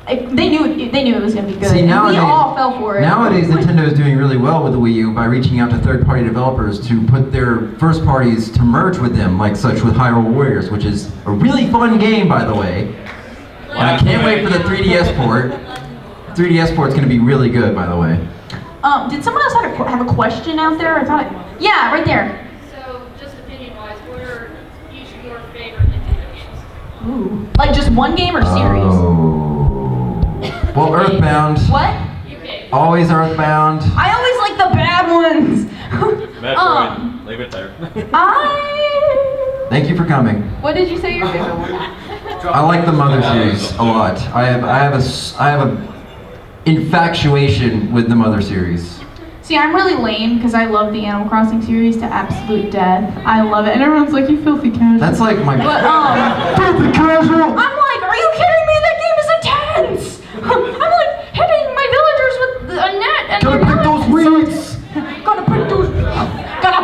They knew it was going to be good. See, nowadays, we all fell for it. Nowadays, Nintendo is doing really well with the Wii U by reaching out to third-party developers to put their first parties to merge with them, like such with Hyrule Warriors, which is a really fun game, by the way. And I can't wait for the 3DS port. 3DS port's going to be really good, by the way. Did someone else have a question out there? I thought yeah, right there. So, just opinion-wise, what are each of your favorite Nintendo games? Ooh. Like just one game or series? Oh. Well, Earthbound. What? Always Earthbound. I always like the bad ones. Metroid. Leave it there. Thank you for coming. What did you say your favorite one? I like the Mother series a lot. I have a infatuation with the Mother series. See, I'm really lame because I love the Animal Crossing series to absolute death. I love it, and everyone's like, "You filthy casual." That's like my filthy casual. I'm like, are you kidding me? That game is intense. I'm like hitting my villagers with a net and gotta pick those weeds. Gotta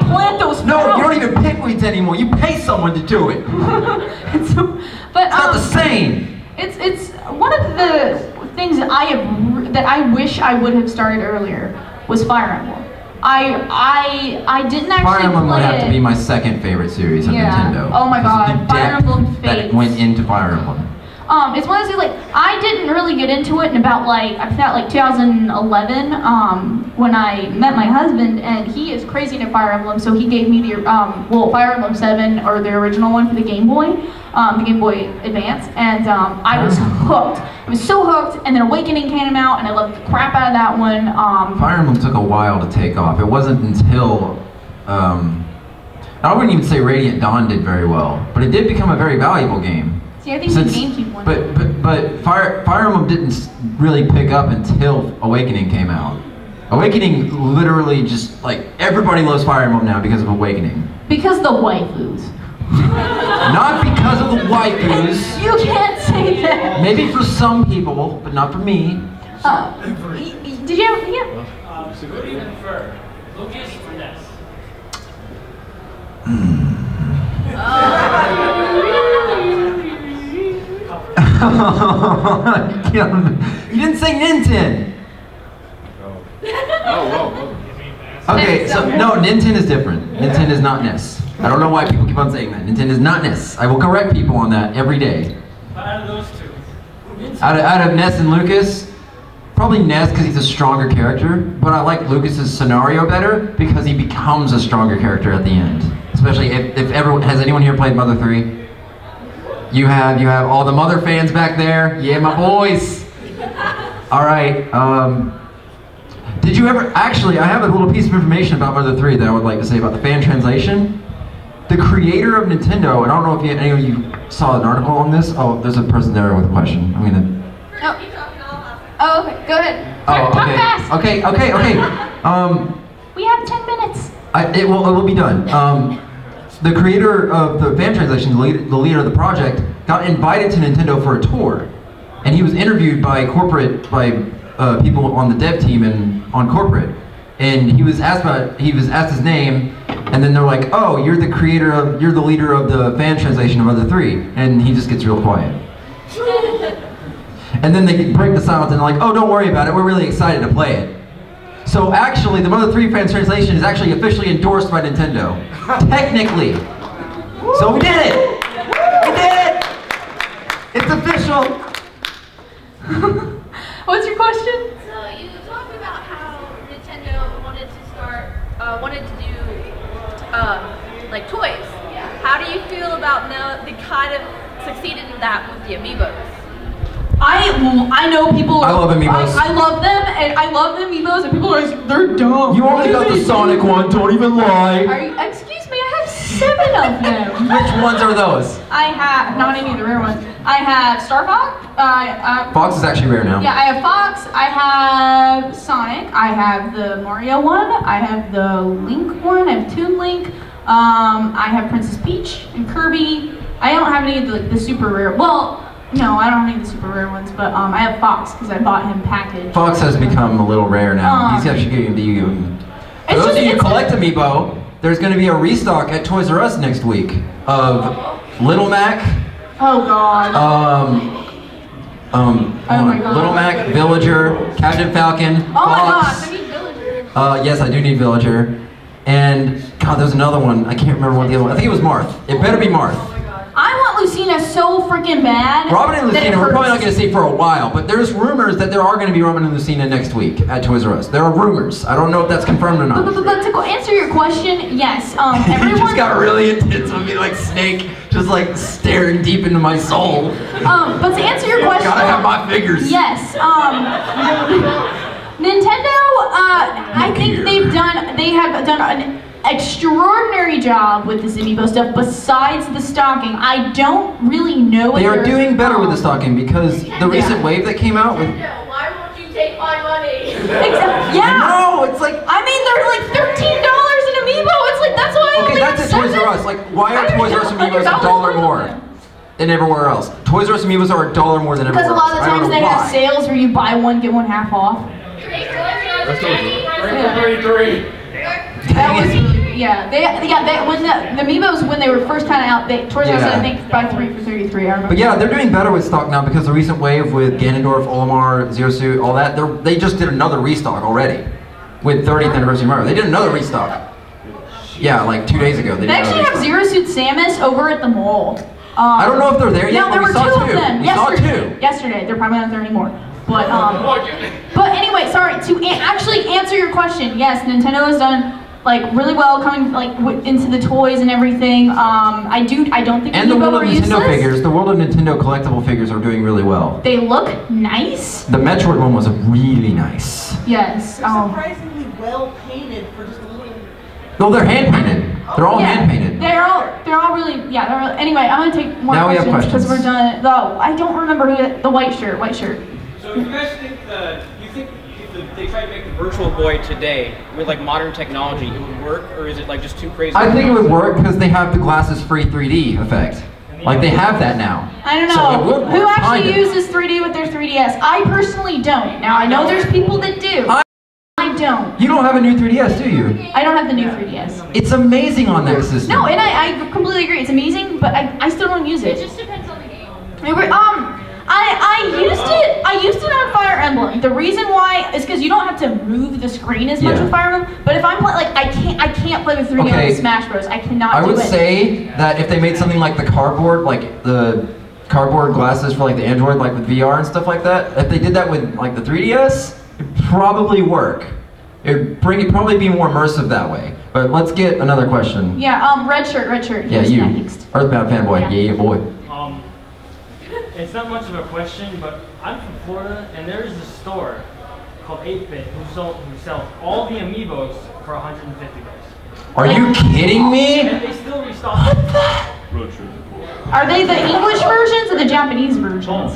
plant those. No, you don't even pick weeds anymore. You pay someone to do it. But it's not the same. It's one of the things that I wish I would have started earlier was Fire Emblem. I didn't actually Fire Emblem would play have to be my second favorite series on Nintendo. Oh my god, Fire Emblem Fates. That went into Fire Emblem. It's one of those things, like, I didn't really get into it in about, like, I forgot, like, 2011, when I met my husband, and he is crazy into Fire Emblem, so he gave me the, Fire Emblem 7, or the original one for the Game Boy Advance, and I was hooked. I was so hooked, and then Awakening came out, and I loved the crap out of that one. Fire Emblem took a while to take off. It wasn't until, I wouldn't even say Radiant Dawn did very well, but it did become a very valuable game. See, I think the GameCube one. But Fire Emblem didn't really pick up until Awakening came out. Awakening literally just, like, everybody loves Fire Emblem now because of Awakening. Because the waifus. Not because of the waifus. You can't say that. Maybe for some people, but not for me. Did you ever, yeah. Who do you prefer, Lucas or Ness? You didn't say Ninten. Okay, so no, Ninten is different. Ninten is not NES. I don't know why people keep on saying that. Ninten is not NES. I will correct people on that every day. Out of those two. Out of Ness and Lucas, probably Ness because he's a stronger character, but I like Lucas's scenario better because he becomes a stronger character at the end. Especially if everyone, has anyone here played Mother 3? You have all the Mother fans back there. Yeah, my boys. All right. Did you ever, actually, I have a little piece of information about Mother 3 that I would like to say about the fan translation. The creator of Nintendo, and I don't know if any of you saw an article on this. Oh, there's a person there with a question. I'm gonna. Oh, okay, go ahead. Oh, Talk okay. fast. Okay. We have 10 minutes. It will be done. The creator of the fan translation, the leader of the project, got invited to Nintendo for a tour, and he was interviewed by people on the dev team and on corporate, and he was asked his name, and then they're like, "Oh, you're the leader of the fan translation of Mother 3," and he just gets real quiet. And then they break the silence and they're like, "Oh, don't worry about it. We're really excited to play it." So actually, the Mother 3 translation is actually officially endorsed by Nintendo. Technically. So we did it! We did it! It's official! What's your question? So you talked about how Nintendo wanted to do like toys. How do you feel about now they kind of succeeded in that with the amiibos? I know people. I love amiibos. I love them, and I love the amiibos, and people are like, they're dumb. You only got the Sonic one, don't even lie. Excuse me, I have 7 of them. Which ones are those? I have, not any of the rare ones. I have Star Fox. Fox is actually rare now. Yeah, I have Fox, I have Sonic, I have the Mario one, I have the Link one, I have Toon Link, I have Princess Peach and Kirby. I don't have any of the super rare, well, no, I don't have any of the super rare ones, but I have Fox because I bought him packaged. Fox has become a little rare now. He's actually getting the For those of you who collect Amiibo, there's going to be a restock at Toys R Us next week of Little Mac. Oh God. Oh my God. Little Mac, Villager, Captain Falcon, Fox. Oh my gosh, I need Villager. Yes, I do need Villager. And God, there's another one. I can't remember what the other one. I think it was Marth. It better be Marth. I want Lucina so freaking bad. Robin and Lucina, we're probably not going to see for a while, but there's rumors that there are going to be Robin and Lucina next week at Toys R Us. There are rumors. I don't know if that's confirmed or not. But to answer your question, yes. Everyone. You just got really intense on me, like Snake, just like staring deep into my soul. But to answer your question, gotta have my figures. Yes. Nintendo. I think they have done an extraordinary job with this Amiibo stuff. Besides the stocking, I don't really know. They are doing better with the stocking because the recent wave that came out with. Why won't you take my money? Yeah. No, it's like. I mean, they're like $13 an Amiibo. It's like that's why. Okay, that's at Toys R Us. Like, why are Toys R Us Amiibos $1 more than everywhere else? Toys R Us Amiibos are $1 more than everywhere else. Because a lot of the times they have sales where you buy one get one half off. That was when the Amiibos, when they were first kind of out, Toys R Us I think buy 3 for $33. I remember. But yeah, they're doing better with stock now because the recent wave with Ganondorf, Olimar, Zero Suit, all that, they just did another restock already with 30th anniversary Mario. They did another restock. Yeah, like 2 days ago. They actually have Zero Suit Samus over at the mall. I don't know if they're there yet. No, there were 2 of them. We saw 2. Yesterday. They're probably not there anymore. But anyway, sorry, to actually answer your question, yes, Nintendo has done like really well coming like into the toys and everything. I don't think and the world of Nintendo useless. figures, the world of Nintendo collectible figures are doing really well. They look nice. The Metroid one was really nice. Yes. They're surprisingly well painted for just a little. No, they're hand painted. They're all hand painted. They're all really anyway, I'm gonna take more now questions because we're done. I don't remember who the white shirt. So you guys think if they tried to make the Virtual Boy today with like modern technology, it would work, or is it like just too crazy? I think it would work because they have the glasses-free 3D effect. Like they have that now. I don't know. So it would work, who actually kinda. uses 3D with their 3DS? I personally don't. Now I know there's people that do. I don't. You don't have a new 3DS, do you? I don't have the new 3DS. It's amazing on that system. No, and I completely agree. It's amazing, but I still don't use it. It just depends on the game. I used it on Fire Emblem. The reason why is because you don't have to move the screen as much with Fire Emblem. But if I'm playing, like I can't play with 3D on Smash Bros. I cannot do it. I would say that if they made something like the cardboard, like the cardboard glasses for like the Android, like with VR and stuff like that, if they did that with like the 3DS, it'd probably work. It'd probably be more immersive that way. But let's get another question. Yeah, red shirt. Yeah, you. Earthbound fanboy. Yeah, boy. It's not much of a question, but I'm from Florida, and there is a store called 8-Bit who sells all the Amiibos for $150. Are you kidding me? And they still restock. What the? Are they the English versions or the Japanese versions?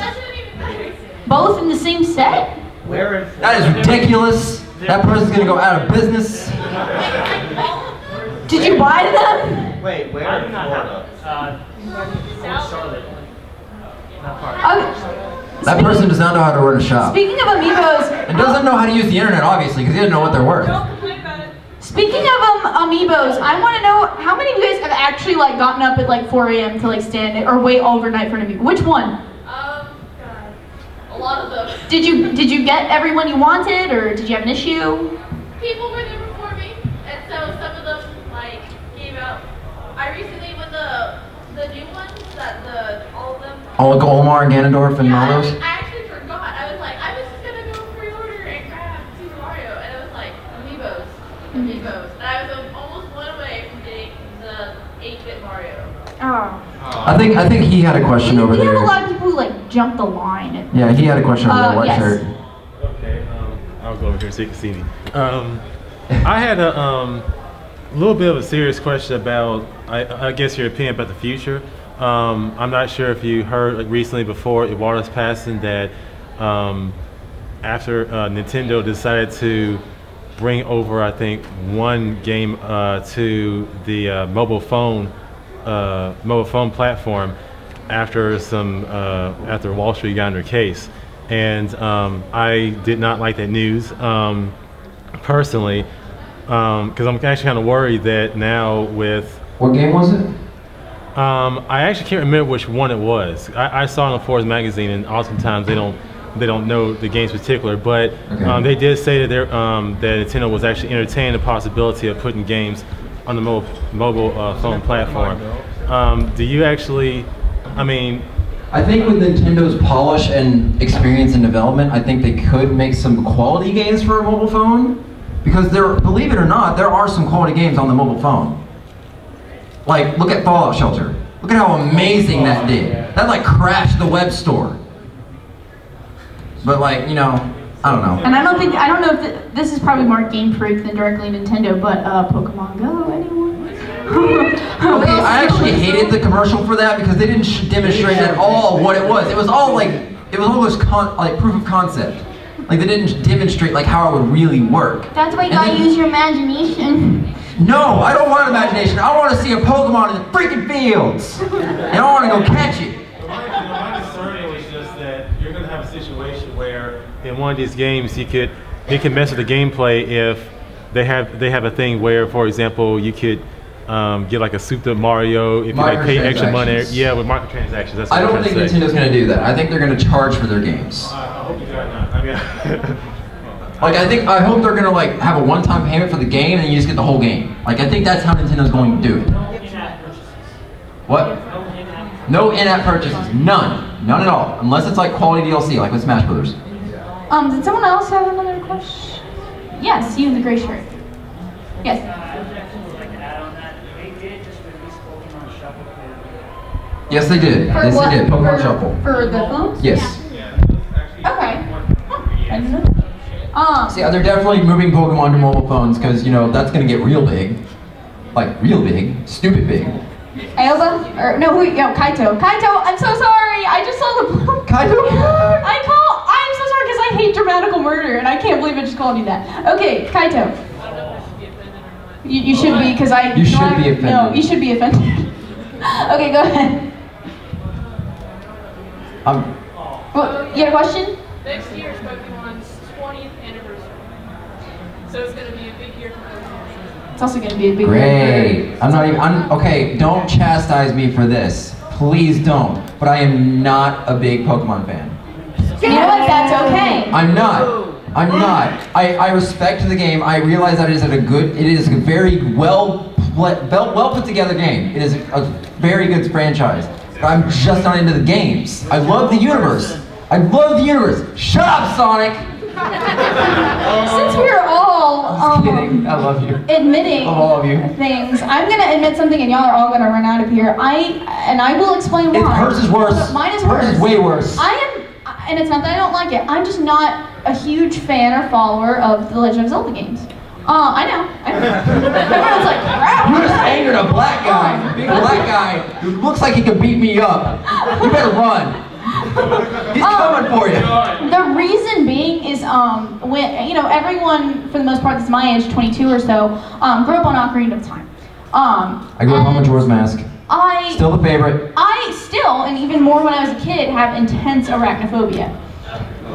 Both in the same set? That is ridiculous. That person's gonna go out of business. Did you buy them? Wait, where in Florida? Charlotte. That person does not know how to run a shop. Speaking of Amiibos, and doesn't know how to use the internet, obviously, because he doesn't know what they're worth. Speaking of Amiibos, I want to know how many of you guys have actually like gotten up at like 4 a.m. to like stand or wait overnight for an Amiibo? Which one? God, a lot of them. Did you get everyone you wanted, or did you have an issue? people were there before me, and so some of them like gave out. I recently with the new ones that all of them. Oh, like Olmar and Ganondorf and all those? I actually forgot. I was like, I was just gonna go pre-order and grab Super Mario, and it was like Amiibos, and I was almost one away from getting the 8-bit Mario. Oh. I think he had a question over We there. have a lot of people who like jump the line. Yeah, he had a question over there. White yes. shirt. Okay, I'll go over here so you can see me. I had a little bit of a serious question about, I guess, your opinion about the future. I'm not sure if you heard recently before Iwata's passing that after Nintendo decided to bring over, I think, one game to the mobile phone platform after after Wall Street got in their case, and I did not like that news personally, because I'm actually kind of worried that now with what game was it? I actually can't remember which one it was. I saw it on Forbes magazine, and oftentimes they don't know the games particular, but they did say that that Nintendo was actually entertaining the possibility of putting games on the mobile phone platform. Do you actually, I think with Nintendo's polish and experience in development, I think they could make some quality games for a mobile phone, because believe it or not, there are some quality games on the mobile phone. Like, look at Fallout Shelter. Look at how amazing that did. That like crashed the web store. But like, I don't know. And I don't know if this is probably more Game Freak than directly Nintendo, but Pokemon Go, anyone? Okay, I actually hated the commercial for that because they didn't demonstrate at all what it was. It was all like, it was almost like proof of concept. Like they didn't demonstrate like how it would really work. That's why you gotta use your imagination. No, I don't want imagination. I want to see a Pokemon in the freaking fields. And I want to go catch it. My concern was just that you're going to have a situation where in one of these games it can mess with the gameplay if they have a thing where, for example, you could get like a Super Mario if you like pay extra money. Yeah, with microtransactions. That's what I don't think Nintendo's going to do that. I think they're going to charge for their games. I hope you are not. I hope they're gonna like have a one-time payment for the game and you just get the whole game. Like I think that's how Nintendo's going to do it. What? No in-app purchases. None at all. Unless it's like quality DLC, like with Smash Brothers. Did someone else have another question? Yes, you in the gray shirt. Yes. Yes, they did. Yes, they did. Pokemon Shuffle. For the phones? Yes. Okay. I don't know. See, they're definitely moving Pokemon to mobile phones because, that's going to get real big. Like, real big. Stupid big. Aoba? Kaito. Kaito, I'm so sorry. I just saw the... Kaito? I'm so sorry because I hate dramatical murder and I can't believe I just called you that. Okay, Kaito. You should be because I... You should be offended. No, you should be offended. Okay, go ahead. You had a question? Next year's Pokemon's 20th anniversary. So it's going to be a big year for Pokemon. It's also going to be a big year. Great. Okay, don't chastise me for this. Please don't. But I am not a big Pokemon fan. You know what? That's okay. I'm not. I respect the game. I realize that it is a very well put together game. It is a very good franchise. But I'm just not into the games. I love the universe. Shut up, Sonic! Since we're all kidding. I love you. Admitting all of you. things, I'm gonna admit something, and y'all are all gonna run out of here. I will explain why. Hers is worse. Mine is worse. Hers is way worse. And it's not that I don't like it. I'm just not a huge fan or follower of the Legend of Zelda games. I know. Everyone's like, crap. You just angered a black guy, big black guy, who looks like he could beat me up. You better run. He's coming for you. The reason being is, when everyone for the most part that's my age, 22 or so, grew up on Ocarina of Time. I grew up on Majora's Mask. Still the favorite. I still, and even more when I was a kid, have intense arachnophobia.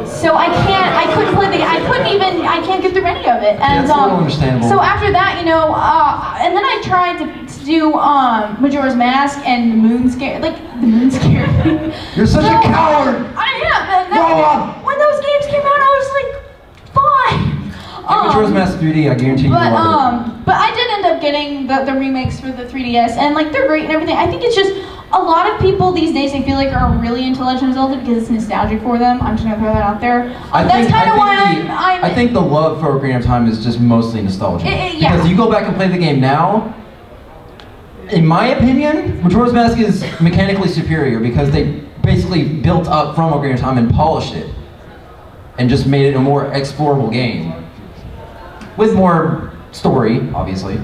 So I couldn't play I can't get through any of it. And that's a little understandable. So after that, and then I tried to do Majora's Mask and the Moon Scare, the Moon Scare. You're such a coward! I am! When those games came out, I was like, fine! Majora's Mask 3D, I guarantee you But love it. but I did end up getting the remakes for the 3DS, and like they're great and everything. I think it's just a lot of people these days, I feel like, are really into Legend of Zelda because it's nostalgic for them. I'm just gonna throw that out there. That's kind of why I think the love for Ocarina of Time is just mostly nostalgia. Yeah. Because you go back and play the game now, in my opinion, Majora's Mask is mechanically superior because they basically built up from Ocarina of Time and polished it. And just made it a more explorable game. With more story, obviously.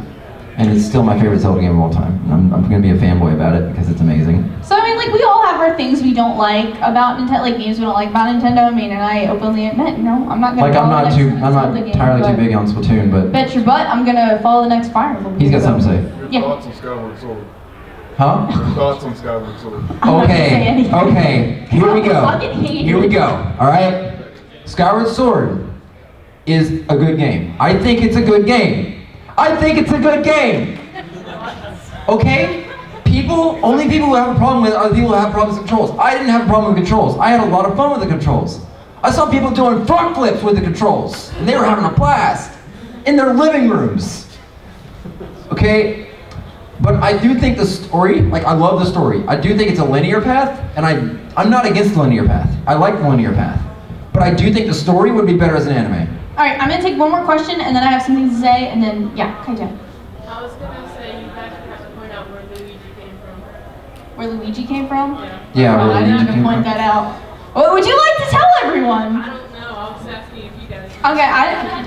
And it's still my favorite Zelda game of all time. I'm gonna be a fanboy about it because it's amazing. So I mean, like, we all have our things we don't like about Nintendo, like games we don't like about Nintendo. I mean, and I openly admit, you know, I'm not gonna. Like, I'm not entirely too big on Splatoon, but. Bet your butt, I'm gonna follow the next Fire Emblem. He's got something to say. Your thoughts on Skyward Sword. Huh? Your thoughts on Skyward Sword. Okay, here we go. Here we go, alright? Skyward Sword is a good game. I think it's a good game. I think it's a good game. Okay? Only people who have a problem with it are the people who have problems with controls. I didn't have a problem with controls. I had a lot of fun with the controls. I saw people doing front flips with the controls, and they were having a blast in their living rooms. Okay? But I do think the story, like, I love the story. I do think it's a linear path, and I'm not against the linear path. I like the linear path. But I do think the story would be better as an anime. Alright, I'm gonna take one more question, and then I have something to say, and then, yeah, Kaija. I was gonna say you guys have to point out where Luigi came from. Where Luigi came from? Yeah, where I Luigi didn't came even point from. that out. What would you like to tell everyone? I don't know. I was asking if you guys. Okay,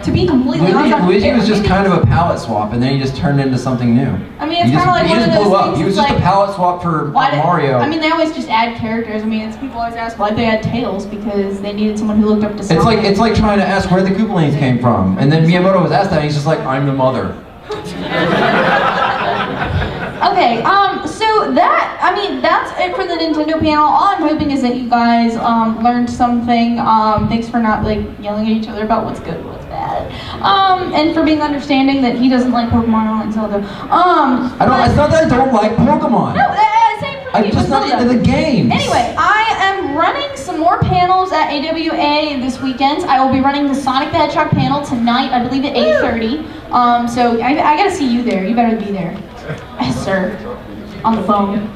to be completely honest, Luigi was just kind of a palette swap, and then he just turned into something new. I mean, it's kind of like one of those things. He was just a palette swap for Mario. I mean, they always just add characters. I mean, people always ask why they add Tails because they needed someone who looked up to Sonic. It's like trying to ask where the Koopalings came from, and then Miyamoto was asked that, and he's just like, I'm the mother. Okay, so that's it for the Nintendo panel. All I'm hoping is that you guys learned something. Thanks for not like yelling at each other about what's good and what's bad. And for being understanding that he doesn't like Pokemon or like Zelda. It's not that I don't like Pokemon. No, same for me. I'm just not into the games. Anyway, I am running some more panels at AWA this weekend. I will be running the Sonic the Hedgehog panel tonight, I believe at 8:30. So I gotta see you there. You better be there. Yes, sir. On the phone.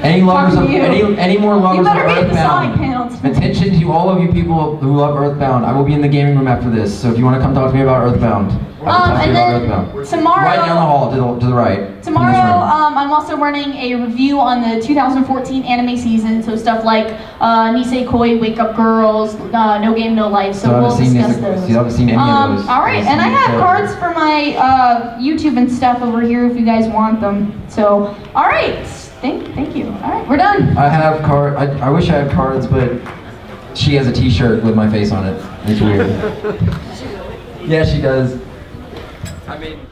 Any lovers of any more lovers of Earthbound? Panel Attention to all of you people who love Earthbound. I will be in the gaming room after this, so if you want to come talk to me about Earthbound, and then tomorrow, right down the hall to the right. Tomorrow, I'm also running a review on the 2014 anime season, so stuff like Nisei Koi, Wake Up Girls, No Game No Life. So we'll discuss those. You haven't seen any of those. All right, and I have cards for my YouTube and stuff over here if you guys want them. So, all right. Thank you. All right, we're done. I have cards. I wish I had cards, but she has a T-shirt with my face on it. It's weird. Yeah, she does. I mean.